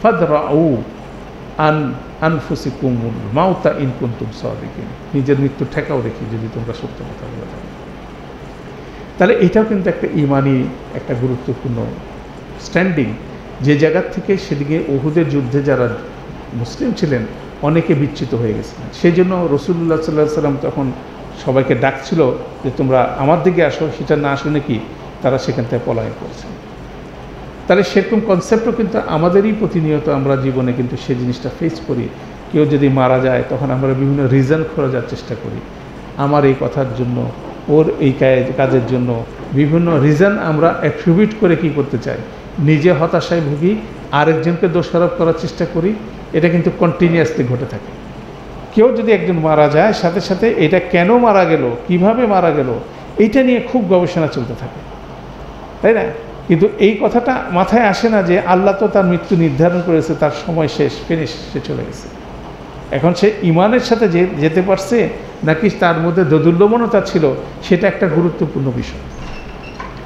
ফাদরাউ আনফুসিকুমুল মাউতা ইন কুনতুম সাদিকিন, নিজের মৃত্যু ঠেকাও দেখি যদি তোমরা সত্য কথা বলে থাকো। তাহলে এটাও কিন্তু একটা ঈমানি একটা গুরুত্বপূর্ণ স্ট্যান্ডিং, যে জায়গার থেকে সেদিকে উহুদের যুদ্ধে যারা মুসলিম ছিলেন অনেকে বিচ্যুত হয়ে গেছিলেন। সেই জন্য রাসূলুল্লাহ সাল্লাল্লাহু আলাইহি ওয়াসাল্লাম তখন সবাইকে ডাকছিল যে তোমরা আমার দিকে আসো, সেটা না শুনে কি তারা সেখান থেকে পলায়ন করেছে। তাহলে সেরকম কনসেপ্টও কিন্তু আমাদেরই প্রতিনিয়ত আমরা জীবনে কিন্তু সেই জিনিসটা ফেস করি। কেউ যদি মারা যায় তখন আমরা বিভিন্ন রিজন খোঁজার চেষ্টা করি, আমার এই কথার জন্য, ওর এই কাজের জন্য বিভিন্ন রিজন আমরা অ্যাট্রিবিউট করে কি করতে চাই, নিজে হতাশায় ভুগি, আরেকজনকে দোষারোপ করার চেষ্টা করি। এটা কিন্তু কন্টিনিউয়াসলি ঘটে থাকে। কেউ যদি একজন মারা যায় সাথে সাথে এটা কেন মারা গেল, কিভাবে মারা গেল, এইটা নিয়ে খুব গবেষণা চলতে থাকে, তাই না? কিন্তু এই কথাটা মাথায় আসে না যে আল্লাহ তো তার মৃত্যু নির্ধারণ করেছে, তার সময় শেষ, ফিনিশ, সে চলে গেছে। এখন সে ঈমানের সাথে যেতে পারছে নাকি তার মধ্যে দোদুল্যমনতা ছিল, সেটা একটা গুরুত্বপূর্ণ বিষয়,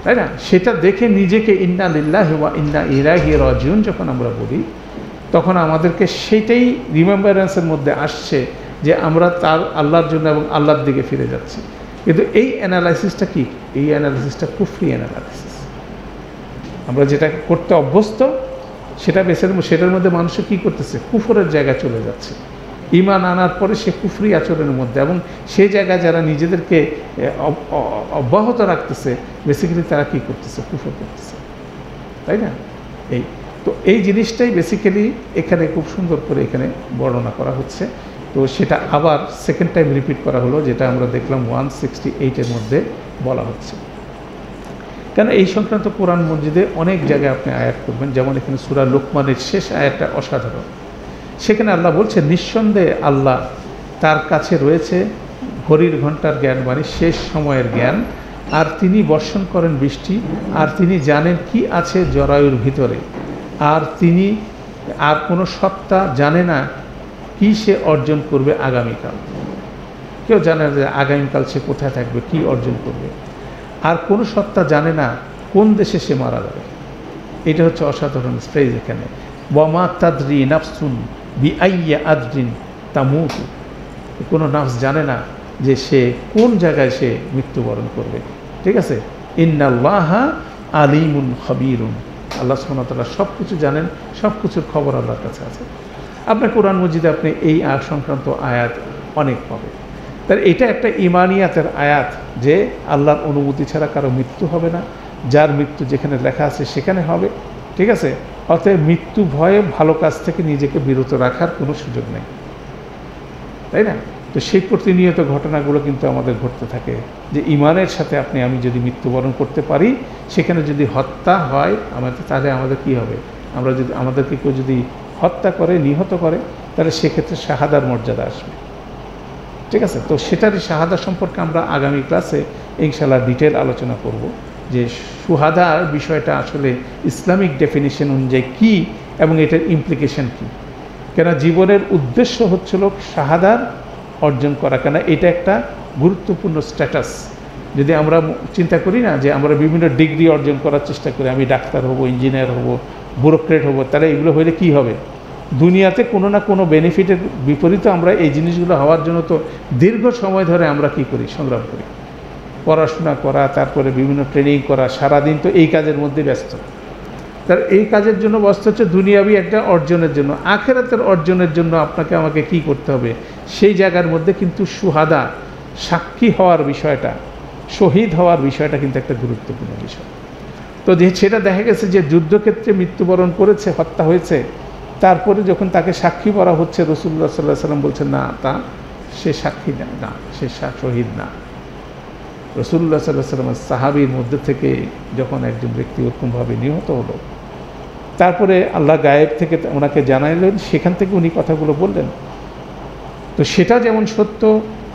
তাই না? সেটা দেখে নিজেকে ইন্না লিল্লাহি ওয়া ইন্না ইলাইহি রাজিউন যখন আমরা বলি, তখন আমাদেরকে সেটাই রিমেম্বারেন্সের মধ্যে আসছে যে আমরা তার আল্লাহর জন্য এবং আল্লাহর দিকে ফিরে যাচ্ছি। কিন্তু এই অ্যানালাইসিসটা কি? এই অ্যানালাইসিসটা কুফরি অ্যানালাইসিস। আমরা যেটা করতে অভ্যস্ত সেটার মধ্যে মানুষ কী করতেছে? কুফরের জায়গায় চলে যাচ্ছে। ঈমান আনার পরে সে কুফরি আচরণের মধ্যে, এবং সেই জায়গায় যারা নিজেদেরকে অব্যাহত রাখতেছে বেসিক্যালি তারা কী করতেছে, কুফর করতেছে, তাই না? তো এই জিনিসটাই বেসিক্যালি এখানে খুব সুন্দর করে এখানে বর্ণনা করা হচ্ছে। তো সেটা আবার সেকেন্ড টাইম রিপিট করা হলো, যেটা আমরা দেখলাম 168-এর মধ্যে বলা হচ্ছে। কেন এই সংক্রান্ত কোরআন মজিদে অনেক জায়গায় আপনি আয়াত করবেন, যেমন এখানে সূরা লোকমানের শেষ আয়াতটা অসাধারণ। সেখানে আল্লাহ বলছে, নিঃসন্দেহে আল্লাহ তার কাছে রয়েছে ঘড়ির ঘণ্টার জ্ঞান, মানে শেষ সময়ের জ্ঞান, আর তিনি বর্ষণ করেন বৃষ্টি, আর তিনি জানেন কি আছে জরায়ুর ভিতরে, আর তিনি আর কোনো সত্তা জানে না কি সে অর্জন করবে আগামীকাল। কেউ জানে না যে আগামীকাল সে কোথায় থাকবে, কি অর্জন করবে, আর কোনো সত্তা জানে না কোন দেশে সে মারা যাবে। এটা হচ্ছে অসাধারণ ফ্রেজ এখানে, ওয়ামা তাদরি নাফসুন বিআইয়ি আরদিন তামুতু। কোনো নাফস জানে না যে সে কোন জায়গায় সে মৃত্যুবরণ করবে। ঠিক আছে, ইন্নাল্লাহা আলিমুন খবীরুন, আল্লাহ সুবহানাহু ওয়া তাআলা সব কিছু জানেন, সব কিছুর খবর আল্লাহর কাছে আছে। আপনার কোরআন মজিদে আপনি এই সংক্রান্ত আয়াত অনেক পাবেন। তার এটা একটা ইমানিয়াতের আয়াত যে আল্লাহর অনুমতি ছাড়া কারো মৃত্যু হবে না, যার মৃত্যু যেখানে লেখা আছে সেখানে হবে। ঠিক আছে, অতএব মৃত্যু ভয়ে ভালো কাজ থেকে নিজেকে বিরত রাখার কোনো সুযোগ নেই, তাই না? তো সেই প্রতিনিয়ত ঘটনাগুলো কিন্তু আমাদের ঘটতে থাকে, যে ইমানের সাথে আমি যদি মৃত্যুবরণ করতে পারি, সেখানে যদি হত্যা হয় তাহলে আমাদের কি হবে? আমাদেরকে কেউ যদি হত্যা করে, নিহত করে, তাহলে সেক্ষেত্রে শাহাদার মর্যাদা আসবে। ঠিক আছে, তো সেটারই শাহাদা সম্পর্কে আমরা আগামী ক্লাসে ইনশাআল্লাহ ডিটেল আলোচনা করব, যে শুহাদার বিষয়টা আসলে ইসলামিক ডেফিনিশন অনুযায়ী কী এবং এটার ইমপ্লিকেশন কী। কেন জীবনের উদ্দেশ্য হচ্ছিল শাহাদার অর্জন করা, কেন এটা একটা গুরুত্বপূর্ণ স্ট্যাটাস। যদি আমরা চিন্তা করি না যে আমরা বিভিন্ন ডিগ্রি অর্জন করার চেষ্টা করি, আমি ডাক্তার হব, ইঞ্জিনিয়ার হব, ব্যুরোক্রেট হব, তাহলে এগুলো হলে কি হবে? দুনিয়াতে কোনো না কোনো বেনিফিটের বিপরীতে আমরা এই জিনিসগুলো হওয়ার জন্য তো দীর্ঘ সময় ধরে আমরা কি করি? সংগ্রাম করি, পড়াশোনা করা, তারপরে বিভিন্ন ট্রেনিং করা, সারাদিন তো এই কাজের মধ্যে ব্যস্ত। তার এই কাজের জন্য ব্যস্ত হচ্ছে দুনিয়াবি একটা অর্জনের জন্য, আখিরাতের অর্জনের জন্য আপনাকে আমাকে কি করতে হবে? সেই জায়গার মধ্যে কিন্তু শুহাদা, সাক্ষী হওয়ার বিষয়টা, শহীদ হওয়ার বিষয়টা কিন্তু একটা গুরুত্বপূর্ণ বিষয়। তো যে সেটা দেখা গেছে যে যুদ্ধক্ষেত্রে মৃত্যুবরণ করেছে, হত্যা হয়েছে, তারপরে যখন তাকে সাক্ষী করা হচ্ছে, রাসূলুল্লাহ সাল্লাল্লাহু আলাইহি ওয়াসাল্লাম বলছেন না, সে সাক্ষী না, সে শহীদ না। রাসূলুল্লাহ সাল্লাল্লাহু আলাইহি ওয়াসাল্লামের সাহাবীর মধ্যে থেকে যখন একজন ব্যক্তি ওরকমভাবে নিহত হলো, তারপরে আল্লাহ গায়েব থেকে ওনাকে জানাইলেন, সেখান থেকে উনি কথাগুলো বললেন। তো সেটা যেমন সত্য,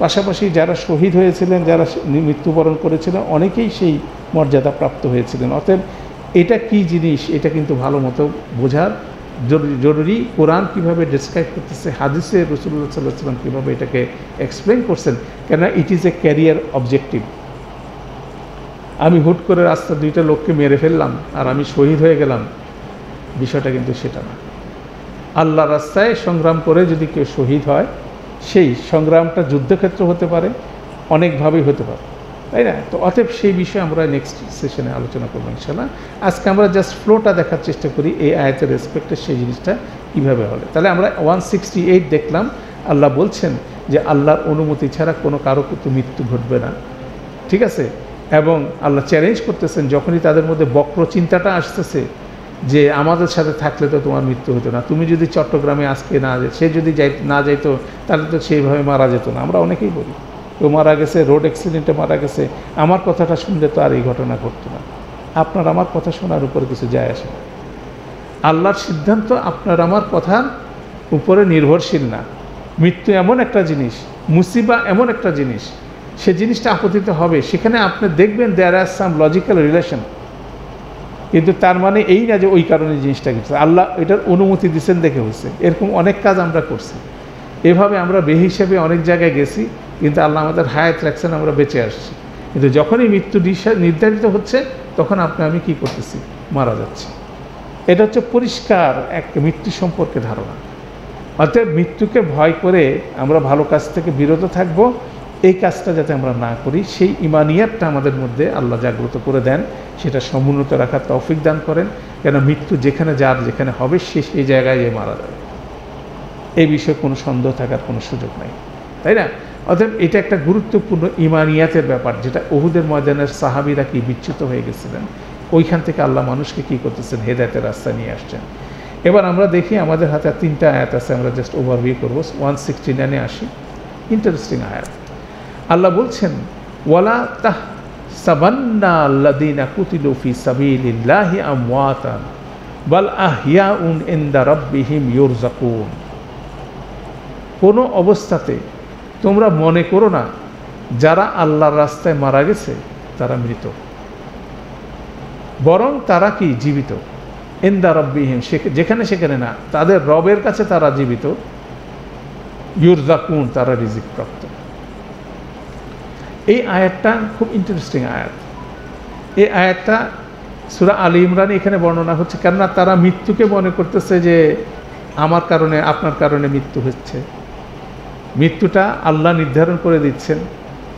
পাশাপাশি যারা শহীদ হয়েছিলেন, যারা মৃত্যুবরণ করেছিলেন, অনেকেই সেই মর্যাদা প্রাপ্ত হয়েছিলেন। অতএব এটা কি জিনিস, এটা কিন্তু ভালো মতো বোঝার জরুরি। কোরআন কীভাবে ডেসক্রাইব করতেছে, হাদিসে রাসূলুল্লাহ সাল্লাল্লাহু আলাইহি ওয়াসাল্লাম কীভাবে এটাকে এক্সপ্লেন করছেন, কেন it is a career objective. আমি হুট করে রাস্তা দুইটা লোককে মেরে ফেললাম আর আমি শহীদ হয়ে গেলাম, বিষয়টা কিন্তু সেটা না। আল্লাহ রাস্তায় সংগ্রাম করে যদি কেউ শহীদ হয়, সেই সংগ্রামটা যুদ্ধক্ষেত্র হতে পারে, অনেকভাবেই হতে পারে, তাই না? তো অতএব সেই বিষয়ে আমরা নেক্সট সেশনে আলোচনা করবো ইনশাআল্লাহ। আজকে আমরা জাস্ট ফ্লোটা দেখার চেষ্টা করি, এই আয়াতের রেসপেক্টে সেই জিনিসটা কীভাবে হলে। তাহলে আমরা 168 দেখলাম, আল্লাহ বলছেন যে আল্লাহর অনুমতি ছাড়া কোনো কারো কিন্তু মৃত্যু ঘটবে না। ঠিক আছে, এবং আল্লাহ চ্যালেঞ্জ করতেছেন, যখনই তাদের মধ্যে বক্র চিন্তাটা আসতেছে যে আমাদের সাথে থাকলে তো তোমার মৃত্যু হতো না, তুমি যদি চট্টগ্রামে আজকে না সে যদি না যাইতো তাহলে তো সেইভাবে মারা যেত না। আমরা অনেকেই বলি কেউ মারা গেছে, রোড অ্যাক্সিডেন্টে মারা গেছে, আমার কথাটা শুনলে তো আর এই ঘটনা ঘটতো না। আপনার আমার কথা শোনার উপরে কিছু যায় আসে না। আল্লাহর সিদ্ধান্ত আপনার আমার কথার উপরে নির্ভরশীল না। মৃত্যু এমন একটা জিনিস, মুসিবা এমন একটা জিনিস, সে জিনিসটা আপতিত হবে, সেখানে আপনি দেখবেন দেয়ার আর সাম লজিক্যাল রিলেশন, কিন্তু তার মানে এই না যে ওই কারণে জিনিসটা ঘটছে। আল্লাহ এটার অনুমতি দিচ্ছেন দেখে হয়েছে। এরকম অনেক কাজ আমরা করছি, এভাবে আমরা বেহিসাবে অনেক জায়গায় গেছি, কিন্তু আল্লাহ আমাদের হায়াত রাখছেন, আমরা বেঁচে আসছি। কিন্তু যখনই মৃত্যু নির্ধারিত হচ্ছে, তখন আমি কী করতেছি? মারা যাচ্ছি। এটা হচ্ছে পরিষ্কার এক মৃত্যু সম্পর্কে ধারণা। অতএব মৃত্যুকে ভয় করে আমরা ভালো কাজ থেকে বিরত থাকব, এই কাজটা যাতে আমরা না করি, সেই ইমানিয়াতটা আমাদের মধ্যে আল্লাহ জাগ্রত করে দেন, সেটা সমুন্নত রাখার তৌফিক দান করেন। কেন মৃত্যু যেখানে যার যেখানে হবে, সে সেই জায়গায় মারা যাবে। এই বিষয়ে কোনো সন্দেহ থাকার কোনো সুযোগ নাই, তাই না? অতএব এটা একটা গুরুত্বপূর্ণ ইমানিয়াতের ব্যাপার, যেটা উহুদের ময়দানের সাহাবীরা কি বিচ্যুত হয়ে গেছিলেন, ওইখান থেকে আল্লাহ মানুষকে কী করতেছেন, হেদায়েতের রাস্তা নিয়ে আসছেন। এবার আমরা দেখি, আমাদের হাতে 3টা আয়াত আছে, আমরা জাস্ট ওভারভিউ করবো। 169-এ আসি, ইন্টারেস্টিং আয়াত। আল্লাহ বলছেন, ওয়ালা তাহসাবান্না আল্লাযীনা কুতিলু ফী সাবিলিল্লাহি আমওয়াতান বাল আহইয়াউন ইনদা রাব্বিহিম ইউরযাকুন। কোনো অবস্থাতে তোমরা মনে করো না যারা আল্লাহর রাস্তায় মারা গেছে তারা মৃত, বরং তারা কি জীবিত। ইনদা রাব্বিহিম, যেখানে সেখানে না, তাদের রবের কাছে তারা জীবিত। ইউরযাকুন, তারা রিজিক প্রাপ্ত। এই আয়াতটা খুব ইন্টারেস্টিং আয়াত। এই আয়াতটা সূরা আলী ইমরান এখানে বর্ণনা হচ্ছে, কেননা তারা মৃত্যুকে মনে করতেছে যে আমার কারণে আপনার কারণে মৃত্যু হচ্ছে। মৃত্যুটা আল্লাহ নির্ধারণ করে দিচ্ছেন,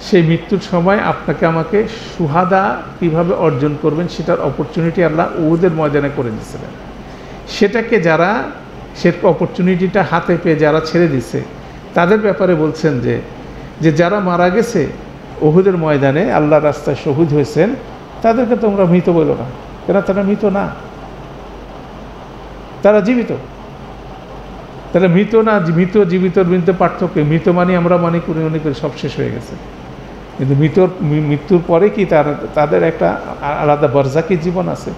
সেই মৃত্যুর সময় আপনাকে আমাকে শুহাদা কীভাবে অর্জন করবেন সেটার অপরচুনিটি আল্লাহ উহুদের ময়দানে করে দিয়েছিলেন। সেটাকে যারা সে অপরচুনিটিটা হাতে পেয়ে যারা ছেড়ে দিছে, তাদের ব্যাপারে বলছেন যে যারা মারা গেছে উহুদের ময়দানে আল্লাহর রাস্তায় শহীদ হয়েছেন, তাদেরকে তোমরা মৃত বলো না, কেন তারা মৃত না, তারা জীবিত। তাহলে মৃত না, মৃত জীবিতর মধ্যে পার্থক্য। মৃত মানে আমরা মনে করি সব শেষ হয়ে গেছে, কিন্তু মৃত্যুর পরে কি তাদের একটা আলাদা বরজাকি জীবন আছে,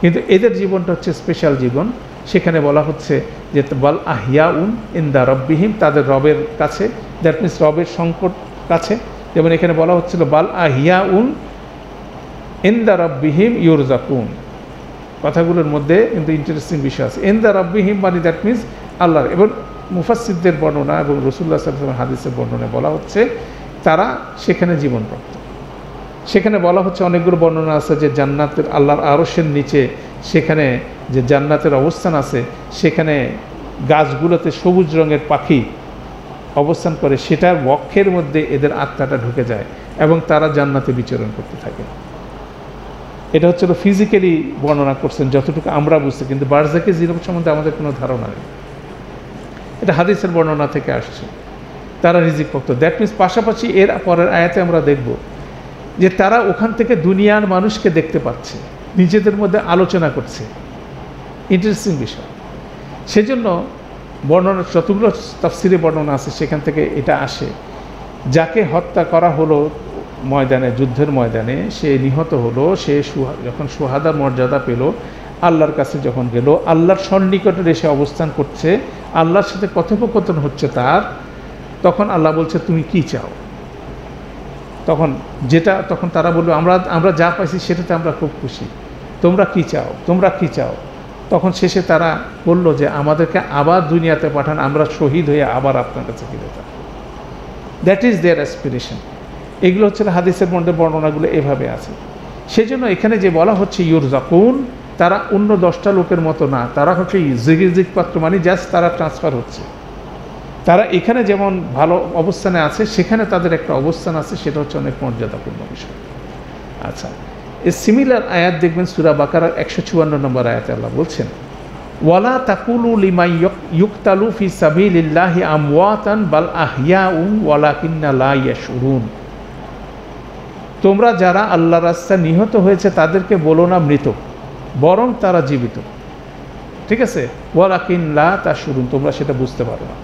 কিন্তু এদের জীবনটা হচ্ছে স্পেশাল জীবন। সেখানে বলা হচ্ছে যে বাল আহইয়াউন ইনদা রাব্বিহিম, তাদের রবের কাছে, দ্যাট মিনস রবের সংকট কাছে। যেমন এখানে বলা হচ্ছিল বাল আহইয়াউন ইনদা রাব্বিহিম ইউরযাকুন। কথাগুলোর মধ্যে কিন্তু ইন্টারেস্টিং বিষয় আছে। ইনদা রাব্বিহিম মানে দ্যাট মিনস আল্লাহর। এবং মুফাসসিরদের বর্ণনা এবং রাসূলুল্লাহ সাল্লাল্লাহু আলাইহি ওয়াসাল্লামের হাদিসের বর্ণনায় বলা হচ্ছে তারা সেখানে জীবনপ্রাপ্ত। সেখানে বলা হচ্ছে, অনেকগুলো বর্ণনা আছে যে জান্নাতের আল্লাহর আরশের নিচে সেখানে যে জান্নাতের অবস্থান আছে, সেখানে গাছগুলোতে সবুজ রঙের পাখি অবস্থান করে, সেটার বক্ষের মধ্যে এদের আত্মাটা ঢুকে যায় এবং তারা জান্নাতে বিচরণ করতে থাকে। এটা হচ্ছে ফিজিক্যালি বর্ণনা করছেন যতটুকু আমরা বুঝতে, কিন্তু বারজাকি জীবন সম্বন্ধে আমাদের কোনো ধারণা নেই। এটা হাদিসের বর্ণনা থেকে আসছে। তারা রিজিক প্রাপ্ত, দ্যাট মিনস পাশাপাশি এর পরের আয়াতে আমরা দেখব যে তারা ওখান থেকে দুনিয়ার মানুষকে দেখতে পাচ্ছে, নিজেদের মধ্যে আলোচনা করছে। ইন্টারেস্টিং বিষয়। সেজন্য বর্ণনা, যতগুলো তাফসিরে বর্ণনা আছে সেখান থেকে এটা আসে, যাকে হত্যা করা হলো ময়দানে, যুদ্ধের ময়দানে, সে নিহত হলো, সে যখন সুহাদার মর্যাদা পেল, আল্লাহর কাছে যখন গেল, আল্লাহর সন্নিকটে এসে অবস্থান করছে, আল্লাহর সাথে কথোপকথন হচ্ছে তার, তখন আল্লাহ বলছে তুমি কি চাও। তখন তারা বললো আমরা যা পাইছি সেটাতে আমরা খুব খুশি, তোমরা কি চাও, তোমরা কি চাও। তখন শেষে তারা বলল যে আমাদেরকে আবার দুনিয়াতে পাঠান, আমরা শহীদ হয়ে আবার আপনার কাছে ফিরে যাব। That is their aspiration. এগুলো হচ্ছে হাদিসের মধ্যে বর্ণনাগুলো এভাবে আছে। সেই জন্য এখানে যে বলা হচ্ছে ইউরযাকুন, তারা অন্য 10টা লোকের মতো না, তারা হচ্ছে রিজিক পাত্র, মানে জাস্ট তারা ট্রান্সফার হচ্ছে। তারা এখানে যেমন ভালো অবস্থানে আছে, সেখানে তাদের একটা অবস্থান আছে, সেটা হচ্ছে অনেক মর্যাদাপূর্ণ বিষয়। আচ্ছা, এই সিমিলার আয়াত দেখবেন সূরা বাকারার 154 নম্বর আয়াতে আল্লাহ বলছেন, ওয়ালা তাকুলু লিমান ইউকতালু ফি সাবিলিল্লাহি আমওয়াতান বাল আহইয়াউন ওয়ালাকিন্না লা ইয়াশউরুন। তোমরা যারা আল্লাহর রাস্তায় নিহত হয়েছে তাদেরকে বলো না মৃত, বরং তারা জীবিত। ঠিক আছে, ওয়ালাকিন লা তাশউরুন, তোমরা সেটা বুঝতে পারো না।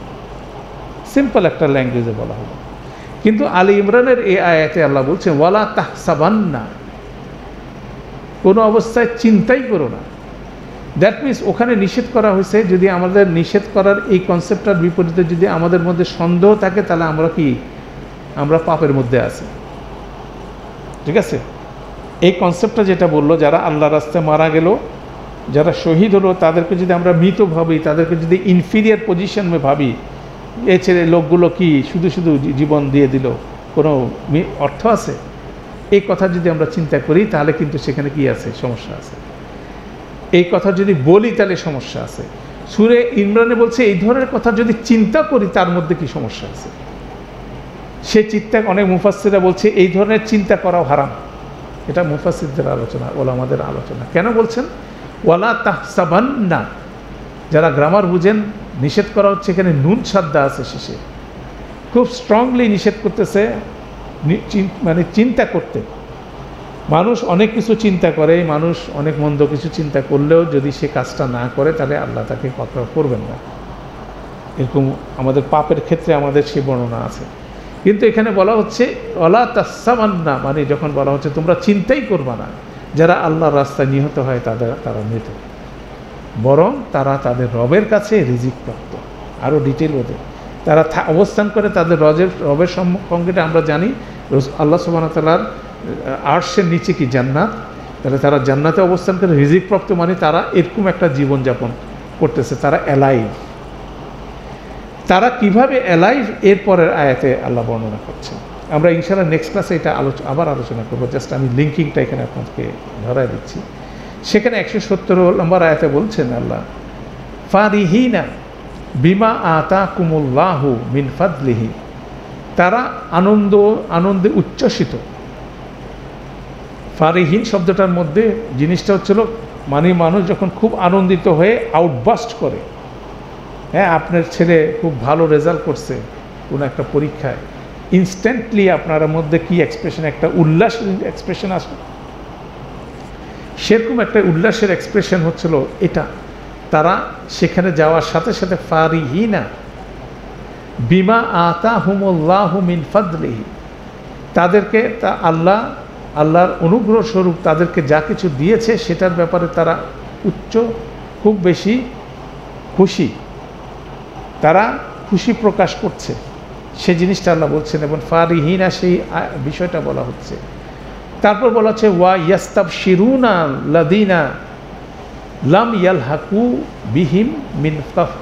সিম্পল একটা ল্যাঙ্গুয়েজে বলা হলো। কিন্তু আলী ইমরানের এই আয়াতে আল্লাহ বলছেন ওয়ালা তাহসাবান্না, কোনো অবস্থায় চিন্তাই করো না। দ্যাট মিনস ওখানে নিষেধ করা হয়েছে, যদি আমাদের নিষেধ করার এই কনসেপ্টটার বিপরীতে যদি আমাদের মধ্যে সন্দেহ থাকে, তাহলে আমরা পাপের মধ্যে আছি। ঠিক আছে, এই কনসেপ্টটা যেটা বললো, যারা আল্লাহ রাস্তায় মারা গেল, যারা শহীদ হলো, তাদেরকে যদি আমরা মৃত ভাবি, তাদেরকে যদি ইনফিরিয়ার পজিশনে ভাবি, এ ছেলে লোকগুলো কি শুধু শুধু জীবন দিয়ে দিল, কোনো অর্থ আছে? এই কথা যদি আমরা চিন্তা করি, তাহলে কিন্তু সেখানে কি আছে, সমস্যা আছে। এই কথা যদি বলি তাহলে সমস্যা আছে। সূরা ইমরানে বলছে এই ধরনের কথা যদি চিন্তা করি তার মধ্যে কি সমস্যা আছে। সে চিন্তা, অনেক মুফাসসিররা বলছে এই ধরনের চিন্তা করাও হারাম। এটা মুফাসসিরদের আলোচনা, ওলামাদের আলোচনা। কেন বলছেন ওয়ালা তাহসাবান্না? যারা গ্রামার বুঝেন নিষেধ করা হচ্ছে, এখানে নুন সাদ্দা আছে শেষে, খুব স্ট্রংলি নিষেধ করতেছে মানে চিন্তা করতে। মানুষ অনেক কিছু চিন্তা করে, মানুষ অনেক মন্দ কিছু চিন্তা করলেও যদি সে কাজটা না করে তাহলে আল্লাহ তাকে কখনো করবেন না, এরকম আমাদের পাপের ক্ষেত্রে আমাদের সে বর্ণনা আছে। কিন্তু এখানে বলা হচ্ছে ওয়ালা তাসামান্না, মানে যখন বলা হচ্ছে তোমরা চিন্তাই করবা না যারা আল্লাহর রাস্তায় নিহত হয় তারা মৃত, বরং তারা তাদের রবের কাছে রিজিক প্রাপ্ত। আরও ডিটেল ওদের তারা অবস্থান করে তাদের রবের সঙ্গে আমরা জানি আল্লাহ সুবহানাহু ওয়া তাআলার আরশের নিচে কি জান্নাত, তাহলে তারা জান্নাতে অবস্থান করে রিজিক প্রাপ্ত, মানে তারা এরকম একটা জীবনযাপন করতেছে, তারা অ্যালাইভ। তারা কিভাবে অ্যালাইভ এরপরের আয়াতে আল্লাহ বর্ণনা করছে। আমরা ইনশাআল্লাহ নেক্সট ক্লাসে এটা আবার আলোচনা করবো, জাস্ট আমি লিঙ্কিংটা এখানে আপনাকে ধরাই দিচ্ছি। সেখানে 170 নম্বর আয়াতে বলছেন আল্লাহ ফারিহিনা বিমা আতাকুমুল্লাহু মিন ফাদলিহি, তারা আনন্দে উচ্ছ্বসিত। ফারিহিন শব্দটার মধ্যে জিনিসটা হচ্ছিল মানে মানুষ যখন খুব আনন্দিত হয়ে আউটবাস্ট করে, হ্যাঁ আপনার ছেলে খুব ভালো রেজাল্ট করছে কোনো একটা পরীক্ষায়, ইনস্ট্যান্টলি আপনার মধ্যে কি এক্সপ্রেশন, একটা উল্লাসের এক্সপ্রেশন আসে, সেরকম একটা উল্লাসের এক্সপ্রেশন হচ্ছিল এটা। তারা সেখানে যাওয়ার সাথে সাথে ফারিহিনা বিমা আতাহুমুল্লাহু মিন ফাদলিহি, তাদেরকে আল্লাহর অনুগ্রহ স্বরূপ তাদেরকে যা কিছু দিয়েছে সেটার ব্যাপারে তারা খুব বেশি খুশি, তারা খুশি প্রকাশ করছে, সে জিনিসটা আল্লাহ বলছেন। এবং ফারিহিনা সেই বিষয়টা বলা হচ্ছে। তারপর বলা হচ্ছে ওয়া ইয়াস্তাবশিরুনা লাযিনা লাম ইয়ালহাকু বিহিম মিন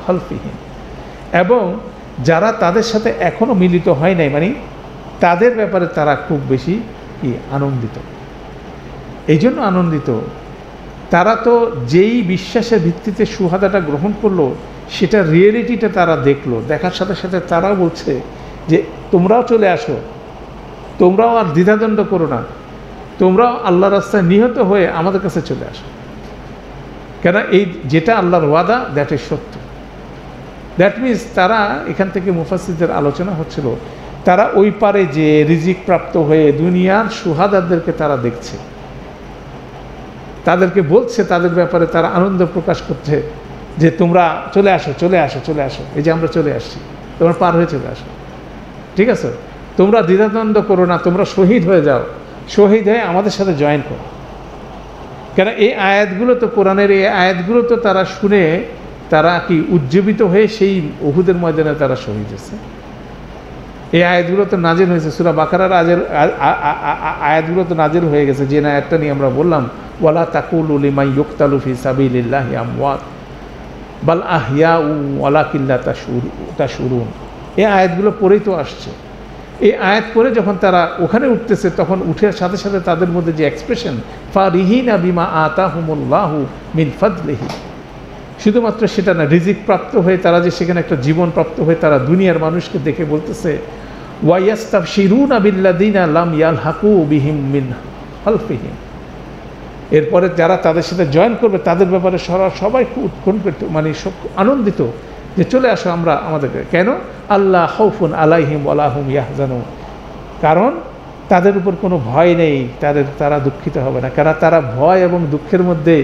খালফিহিম, এবং যারা তাদের সাথে এখনও মিলিত হয় নাই, মানে তাদের ব্যাপারে তারা খুব বেশি কি আনন্দিত। এই জন্য আনন্দিত, তারা তো যেই বিশ্বাসের ভিত্তিতে শুহাদাটা গ্রহণ করলো সেটা রিয়েলিটিটা তারা দেখলো, দেখার সাথে সাথে তারাও বলছে যে তোমরাও চলে আসো, তোমরাও আর দ্বিধাদ্বন্দ্ব করো না, তোমরাও আল্লাহ রাস্তায় নিহত হয়ে আমাদের কাছে চলে আসো। কেন এই যেটা আল্লাহর ওয়াদা দ্যাট ইজ সত্য। দ্যাট মিনস তারা এখান থেকে মুফাসসিরদের আলোচনা হচ্ছিল, তারা ওই পারে যে রিজিক প্রাপ্ত হয়ে দুনিয়ার শুহাদাদেরকে তারা দেখছে, তাদেরকে বলছে, তাদের ব্যাপারে তারা আনন্দ প্রকাশ করছে যে তোমরা চলে আসো, চলে আসো, চলে আসো, এই যে আমরা চলে আসছি, তোমরা পার হয়ে চলে আসো, ঠিক আছে, তোমরা দ্বিধাদ্বন্দ্ব করো না, তোমরা শহীদ হয়ে যাও, শহীদ হয়ে আমাদের সাথে জয়েন করো। কেন এই আয়াতগুলো তো কোরআনের এই আয়াতগুলো তো তারা শুনে তারা কি উজ্জীবিত হয়ে সেই উহুদের ময়দানে তারা শহীদ হয়েছে। এই আয়াতগুলো তো নাজিল হয়েছে, সূরা বাকারার আয়াতগুলো তো নাজিল হয়ে গেছে, যে আয়াতটা নিয়ে আমরা বললাম ওয়ালা তাকুলু লিমান ইউকতালু ফি সাবিলিল্লাহি আমওয়াত বাল আহইয়াউ ওয়ালাকিন লা তাশউরুন। এই আয়াতগুলো পড়েই তো আসছে। এই আয়াত পড়ে যখন তারা ওখানে উঠতেছে তখন উঠার সাথে সাথে তাদের মধ্যে যে এক্সপ্রেশন ফারিহিনা বিমা আতাহুমুল্লাহু মিন ফাদলিহি, শুধুমাত্র সেটা না, রিজিক প্রাপ্ত হয়ে তারা যে সেখানে একটা জীবন প্রাপ্ত হয়ে তারা দুনিয়ার মানুষকে দেখে বলতেছে ওয়া ইয়াস্তাবশিরুনা বিল্লাযিনা লাম ইয়ালহাকু বিহিম মিন খালফিহিম, এরপরে যারা তাদের সাথে জয়েন করবে তাদের ব্যাপারে সবাই খুব উৎকণ্ঠিত, মানে সব আনন্দিত যে চলে আসো আমরা আমাদেরকে। কেন? আল্লাহ খাউফুন আলাইহিম ওয়ালা হুম ইয়াহজানুন, কারণ তাদের উপর কোনো ভয় নেই, তারা দুঃখিত হবে না। কারণ তারা ভয় এবং দুঃখের মধ্যে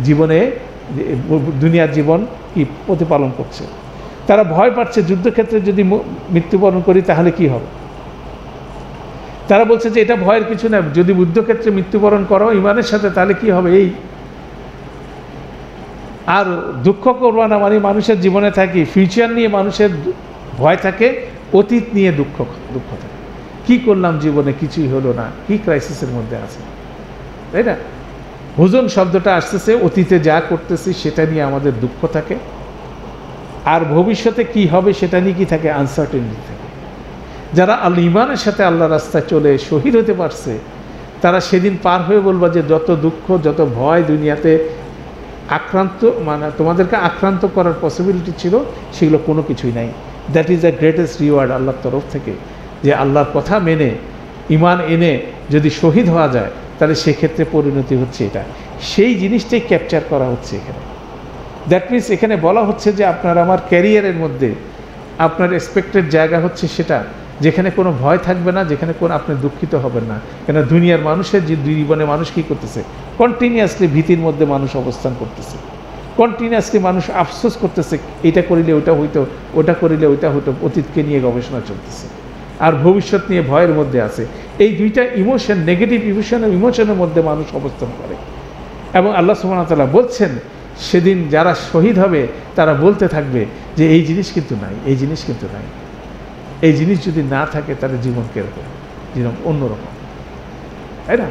জীবনে দুনিয়ার জীবন কি প্রতিপালন করছে। তারা ভয় পাচ্ছে যুদ্ধক্ষেত্রে যদি মৃত্যুবরণ করি তাহলে কি হবে। তারা বলছে যে এটা ভয়ের কিছু না, যদি যুদ্ধক্ষেত্রে মৃত্যুবরণ করো ইমানের সাথে তাহলে কি হবে। এই আর দুঃখ করবা না, মানে মানুষের জীবনে থাকি ফিউচার নিয়ে মানুষের ভয় থাকে, অতীত নিয়ে দুঃখ থাকে, কি করলাম জীবনে কিছুই হলো না, কি ক্রাইসিসের মধ্যে আছে, তাই না। হুজন শব্দটা আসতেছে অতীতে যা করতেছি সেটা নিয়ে আমাদের দুঃখ থাকে, আর ভবিষ্যতে কি হবে সেটা নিয়ে কি থাকে, আনসার্টেনিটি থাকে। যারা ইমানের সাথে আল্লাহ রাস্তায় চলে শহীদ হতে পারছে তারা সেদিন পার হয়ে বলবা যে যত দুঃখ যত ভয় দুনিয়াতে আক্রান্ত, মানে তোমাদেরকে আক্রান্ত করার পসিবিলিটি ছিল সেগুলো কোনো কিছুই নাই। That is the greatest reward আল্লাহর তরফ থেকে, যে আল্লাহর কথা মেনে ইমান এনে যদি শহীদ হওয়া যায় তাহলে সেক্ষেত্রে পরিণতি হচ্ছে এটা। সেই জিনিসটাই ক্যাপচার করা হচ্ছে এখানে। দ্যাট মিনস এখানে বলা হচ্ছে যে আপনার আমার ক্যারিয়ারের মধ্যে আপনার এক্সপেক্টেড জায়গা হচ্ছে সেটা যেখানে কোনো ভয় থাকবে না, যেখানে কোনো আপনি দুঃখিত হবেন না। কেন দুনিয়ার মানুষের যে জীবনে মানুষ কী করতেছে, কন্টিনিউয়াসলি ভীতির মধ্যে মানুষ অবস্থান করতেছে, কন্টিনিউয়াসলি মানুষ আফসোস করতেছে, এটা করিলে ওটা হইতো, ওটা করিলে ওইটা হইতো, অতীতকে নিয়ে গবেষণা চলতেছে আর ভবিষ্যৎ নিয়ে ভয়ের মধ্যে আছে। এই দুইটা ইমোশন, নেগেটিভ ইমোশনের মধ্যে মানুষ অবস্থান করে। এবং আল্লাহ সুবহানাহু ওয়া তাআলা বলছেন সেদিন যারা শহীদ হবে তারা বলতে থাকবে যে এই জিনিস কিন্তু নাই, এই জিনিস কিন্তু নাই। এই জিনিস যদি না থাকে তাহলে জীবন কীরকম, জীবন অন্যরকম, তাই না?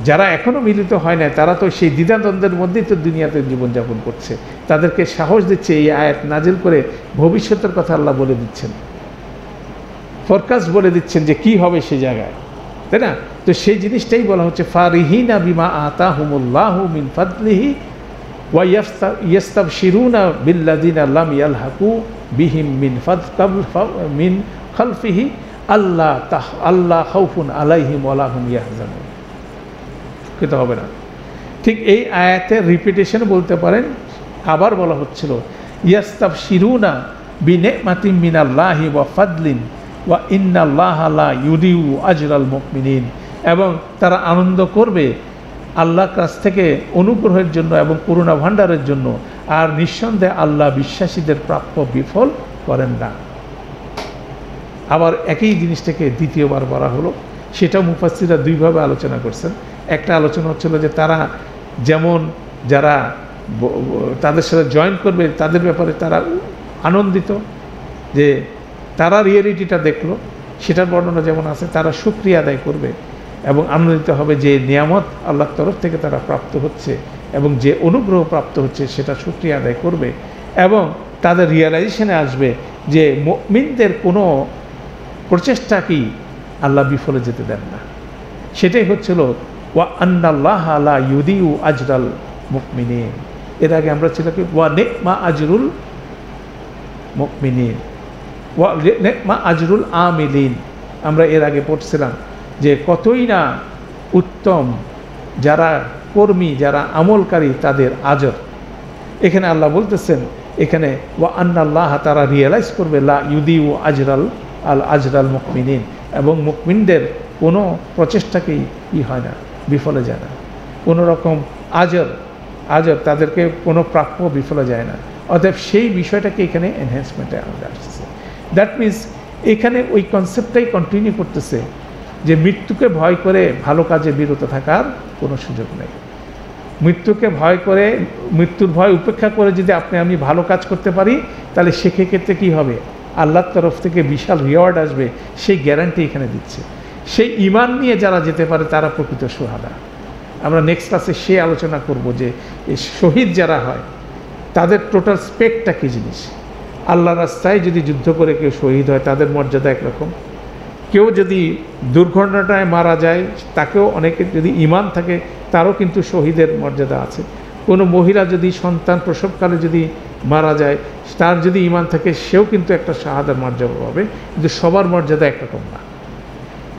যারা এখনও মিলিত হয় না তারা তো সেই দ্বিধাদ্বন্দ্বের মধ্যেই তো দুনিয়াতে জীবনযাপন করছে। তাদেরকে সাহস দিচ্ছে এই আয়াত নাজিল করে, ভবিষ্যতের কথা আল্লাহ বলে দিচ্ছেন, ফরকাস্ট বলে দিচ্ছেন যে কি হবে সে জায়গায়, তাই না? তো সেই জিনিসটাই বলা হচ্ছে ফারিহিনা বিমা আতাহুমুল্লাহু মিন ফাদলিহি ওয়া ইয়াস্তাবশিরুনা বিল্লাযিনা লাম ইয়ালহাকু বিহিম মিন খালফিহি আল্লাহ খাউফুন আলাইহিম ওয়া লা হুম ইয়াহজানুন। কিন্তু হবে না। ঠিক এই আয়াতের রিপিটেশন বলতে পারেন, আবার বলা হচ্ছিল ইয়াস্তাবশিরুনা বিনিমাতিম মিনাল্লাহি ওয়া ফাদলিন ওয়া ইন্নাল্লাহা লা ইউদিউ আজরাল মুমিনিন। এবং তারা আনন্দ করবে আল্লাহর কাছ থেকে অনুগ্রহের জন্য এবং করুণা ভাণ্ডারের জন্য, আর নিঃসন্দেহে আল্লাহ বিশ্বাসীদের প্রাপ্য বিফল করেন না। আবার একই জিনিসটাকে দ্বিতীয়বার বলা হলো, সেটা মুফাসসিররা দুইভাবে আলোচনা করছেন। একটা আলোচনা হচ্ছিল যে তারা যেমন যারা তাদের সাথে জয়েন করবে তাদের ব্যাপারে তারা আনন্দিত যে তারা রিয়েলিটিটা দেখলো, সেটার বর্ণনা যেমন আছে, তারা শুকরিয়া আদায় করবে এবং আনন্দিত হবে যে নিয়ামত আল্লাহর তরফ থেকে তারা প্রাপ্ত হচ্ছে এবং যে অনুগ্রহ প্রাপ্ত হচ্ছে সেটা শুকরিয়া আদায় করবে। এবং তাদের রিয়েলাইজেশনে আসবে যে মুমিনদের কোনো প্রচেষ্টাকেই আল্লাহ বিফলে যেতে দেন না। সেটাই হচ্ছিল ওয়া আন্নাল্লাহা লা ইউদিউ আজরাল মুমিনিন। এর আগে আমরা ছিল কি ওয়া নি'মা আজরুল মুমিনিন ওয়া নি'মা আজরুল আমিলিন। আমরা এর আগে পড়ছিলাম যে কতই না উত্তম যারা কর্মী, যারা আমলকারী তাদের আজর। এখানে আল্লাহ বলতেছেন এখানে ওয়া আন্নাল্লাহা, তারা রিয়েলাইজ করবে লা ইউদিউ আজরাল মুমিনিন, এবং মুমিনদের কোনো প্রচেষ্টাকেই হয় না, বিফলে যায় না। কোনো রকম আজর তাদেরকে কোনো প্রাপ্য বিফলে যায় না। অতএব সেই বিষয়টাকে এখানে এনহ্যান্সমেন্টে আমাদের আসছে। দ্যাট মিনস এখানে ওই কনসেপ্টটাই কন্টিনিউ করতেছে যে মৃত্যুকে ভয় করে ভালো কাজে বিরত থাকার কোনো সুযোগ নেই। মৃত্যুকে ভয় করে, মৃত্যুর ভয় উপেক্ষা করে যদি আমি ভালো কাজ করতে পারি, তাহলে সেক্ষেত্রে কী হবে, আল্লাহর তরফ থেকে বিশাল রিওয়ার্ড আসবে, সেই গ্যারান্টি এখানে দিচ্ছে। সেই ঈমান নিয়ে যারা যেতে পারে তারা প্রকৃত শুহাদা। আমরা নেক্সট ক্লাসে সে আলোচনা করব যে এই শহীদ যারা হয় তাদের টোটাল স্পেকটা কী জিনিস। আল্লাহর রাস্তায় যদি যুদ্ধ করে কেউ শহীদ হয় তাদের মর্যাদা একরকম, কেউ যদি দুর্ঘটনায় মারা যায় তাকেও অনেকের যদি ঈমান থাকে তারও কিন্তু শহীদের মর্যাদা আছে। কোনো মহিলা যদি সন্তান প্রসবকালে যদি মারা যায়, তার যদি ঈমান থাকে সেও কিন্তু একটা শাহাদার মর্যাদা পাবে, কিন্তু সবার মর্যাদা একরকম না।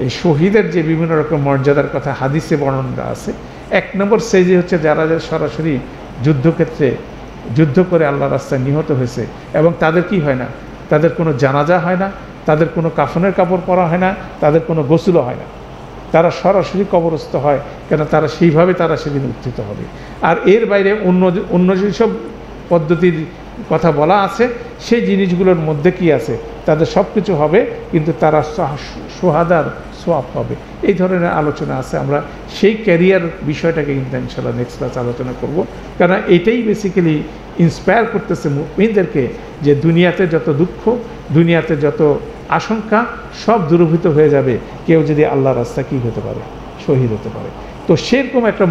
এই শহীদের যে বিভিন্ন রকম মর্যাদার কথা হাদিসে বর্ণনা আছে। এক নম্বর স্টেজে হচ্ছে যারা সরাসরি যুদ্ধক্ষেত্রে যুদ্ধ করে আল্লাহর রাস্তায় নিহত হয়েছে এবং তাদের কি হয় না, তাদের কোনো জানাজা হয় না, তাদের কোনো কাফনের কাপড় পরা হয় না, তাদের কোনো গোসলও হয় না, তারা সরাসরি কবরস্থ হয়। কেন, তারা সেইভাবে তারা সেদিন উত্থিত হবে। আর এর বাইরে অন্য যেসব পদ্ধতির কথা বলা আছে সেই জিনিসগুলোর মধ্যে কি আছে, তাদের সব কিছু হবে, কিন্তু তারা শুহাদার সোয়াব পাবে। এই ধরনের আলোচনা আছে। আমরা সেই ক্যারিয়ার বিষয়টাকে কিন্তু ইনশাআল্লাহ নেক্সট ক্লাস আলোচনা করব। কারণ এটাই বেসিক্যালি ইন্সপায়ার করতেছে মুমিনদেরকে যে দুনিয়াতে যত দুঃখ, দুনিয়াতে যত আশঙ্কা সব দূরীভূত হয়ে যাবে কেউ যদি আল্লাহর রাস্তা কী হতে পারে, শহীদ হতে পারে। তো সেরকম একটা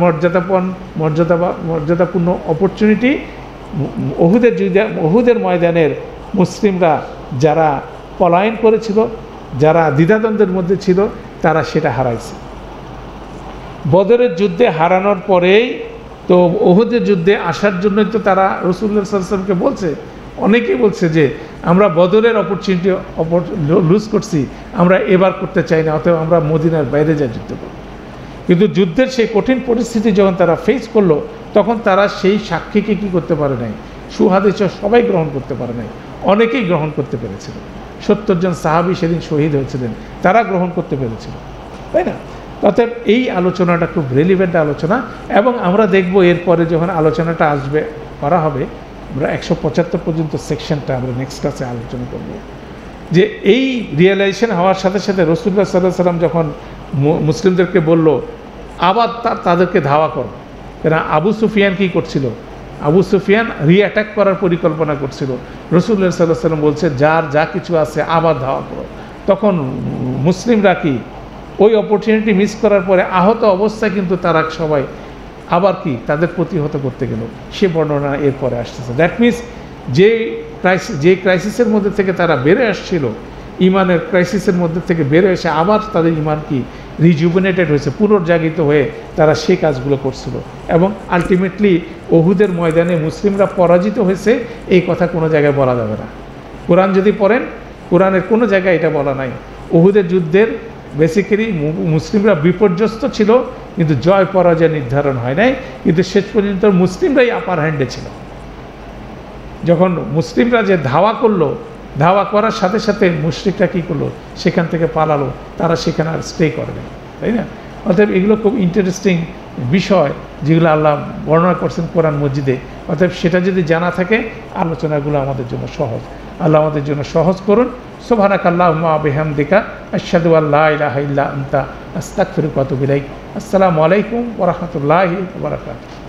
মর্যাদাপূর্ণ অপরচুনিটি উহুদের ময়দানের মুসলিমরা যারা পলায়ন করেছিল, যারা দ্বিধাদ্বন্দ্বের মধ্যে ছিল, তারা সেটা হারাইছে। বদরের যুদ্ধে হারানোর পরেই তো উহুদের যুদ্ধে আসার জন্যই তো তারা রাসূলুল্লাহ সাল্লাল্লাহু আলাইহি ওয়াসাল্লামকে বলছে, অনেকেই বলছে যে আমরা বদরের অপরচুনিটি লুজ করছি, আমরা এবার করতে চাই না, অতএব আমরা মদিনার বাইরে যা যুদ্ধ করব। কিন্তু যুদ্ধের সেই কঠিন পরিস্থিতি যখন তারা ফেস করলো, তখন তারা সেই সাক্ষীকে কী করতে পারে নাই, সুহাদিস সবাই গ্রহণ করতে পারে নাই, অনেকেই গ্রহণ করতে পেরেছিল। 70 জন সাহাবী সেদিন শহীদ হয়েছিলেন, তারা গ্রহণ করতে পেরেছিল, তাই না? অতএব এই আলোচনাটা খুব রেলিভেন্ট আলোচনা, এবং আমরা দেখব এরপরে যখন আলোচনাটা আসবে করা হবে, আমরা 175 পর্যন্ত সেকশনটা আমরা নেক্সট ক্লাসে আলোচনা করব, যে এই রিয়েলাইজেশন হওয়ার সাথে সাথে রাসূলুল্লাহ সাল্লাল্লাহু আলাইহি ওয়াসাল্লাম যখন মুসলিমদেরকে বলল আবার তাদেরকে ধাওয়া করো, কেন আবু সুফিয়ান কী করছিল? আবু সুফিয়ান রিঅ্যাটাক করার পরিকল্পনা করছিল। রাসূলুল্লাহ সাল্লাল্লাহু আলাইহি ওয়াসাল্লাম বলছে যার যা কিছু আছে আবার ধাওয়া করো। তখন মুসলিমরা কি ওই অপরচুনিটি মিস করার পরে আহত অবস্থায় কিন্তু তারা সবাই আবার কি তাদের প্রতিহত করতে গেল, সে বর্ণনা এরপরে আসতেছে। দ্যাট মিনস যে ক্রাইসিসের মধ্যে থেকে তারা বেড়ে আসছিল, ইমানের ক্রাইসিসের মধ্যে থেকে বেড়ে এসে আবার তাদের ইমান কি রিজুভেনেটেড হয়েছে, পুনর্জাগিত হয়ে তারা সেই কাজগুলো করছিল, এবং আলটিমেটলি উহুদের ময়দানে মুসলিমরা পরাজিত হয়েছে, এই কথা কোনো জায়গায় বলা যাবে না। কোরআন যদি পড়েন, কোরআনের কোনো জায়গায় এটা বলা নাই। উহুদের যুদ্ধের বেসিক্যালি মুসলিমরা বিপর্যস্ত ছিল, কিন্তু জয় পরাজয় নির্ধারণ হয় নাই, কিন্তু শেষ পর্যন্ত মুসলিমরাই আপার হ্যান্ডে ছিল। যখন মুসলিমরা যে ধাওয়া করলো, ধাওয়া করার সাথে সাথে মুশরিকরা কী করলো, সেখান থেকে পালালো, তারা সেখানে আর স্টে করবে, তাই না? অতএব এগুলো খুব ইন্টারেস্টিং বিষয় যেগুলো আল্লাহ বর্ণনা করছেন কোরআন মজিদে। অতএব সেটা যদি জানা থাকে, আলোচনাগুলো আমাদের জন্য সহজ। আল্লাহ আমাদের জন্য সহজ করুন। সুবহানাকাল্লাহুম্মা ওয়া বিহামদিকা আশহাদু আল্লা ইলাহা ইল্লা আনতা আস্তাগফিরুকা ওয়া আতুবু ইলাইক। আসসালামু আলাইকুম ওয়া রাহমাতুল্লাহি ওয়া বারাকাতুহু।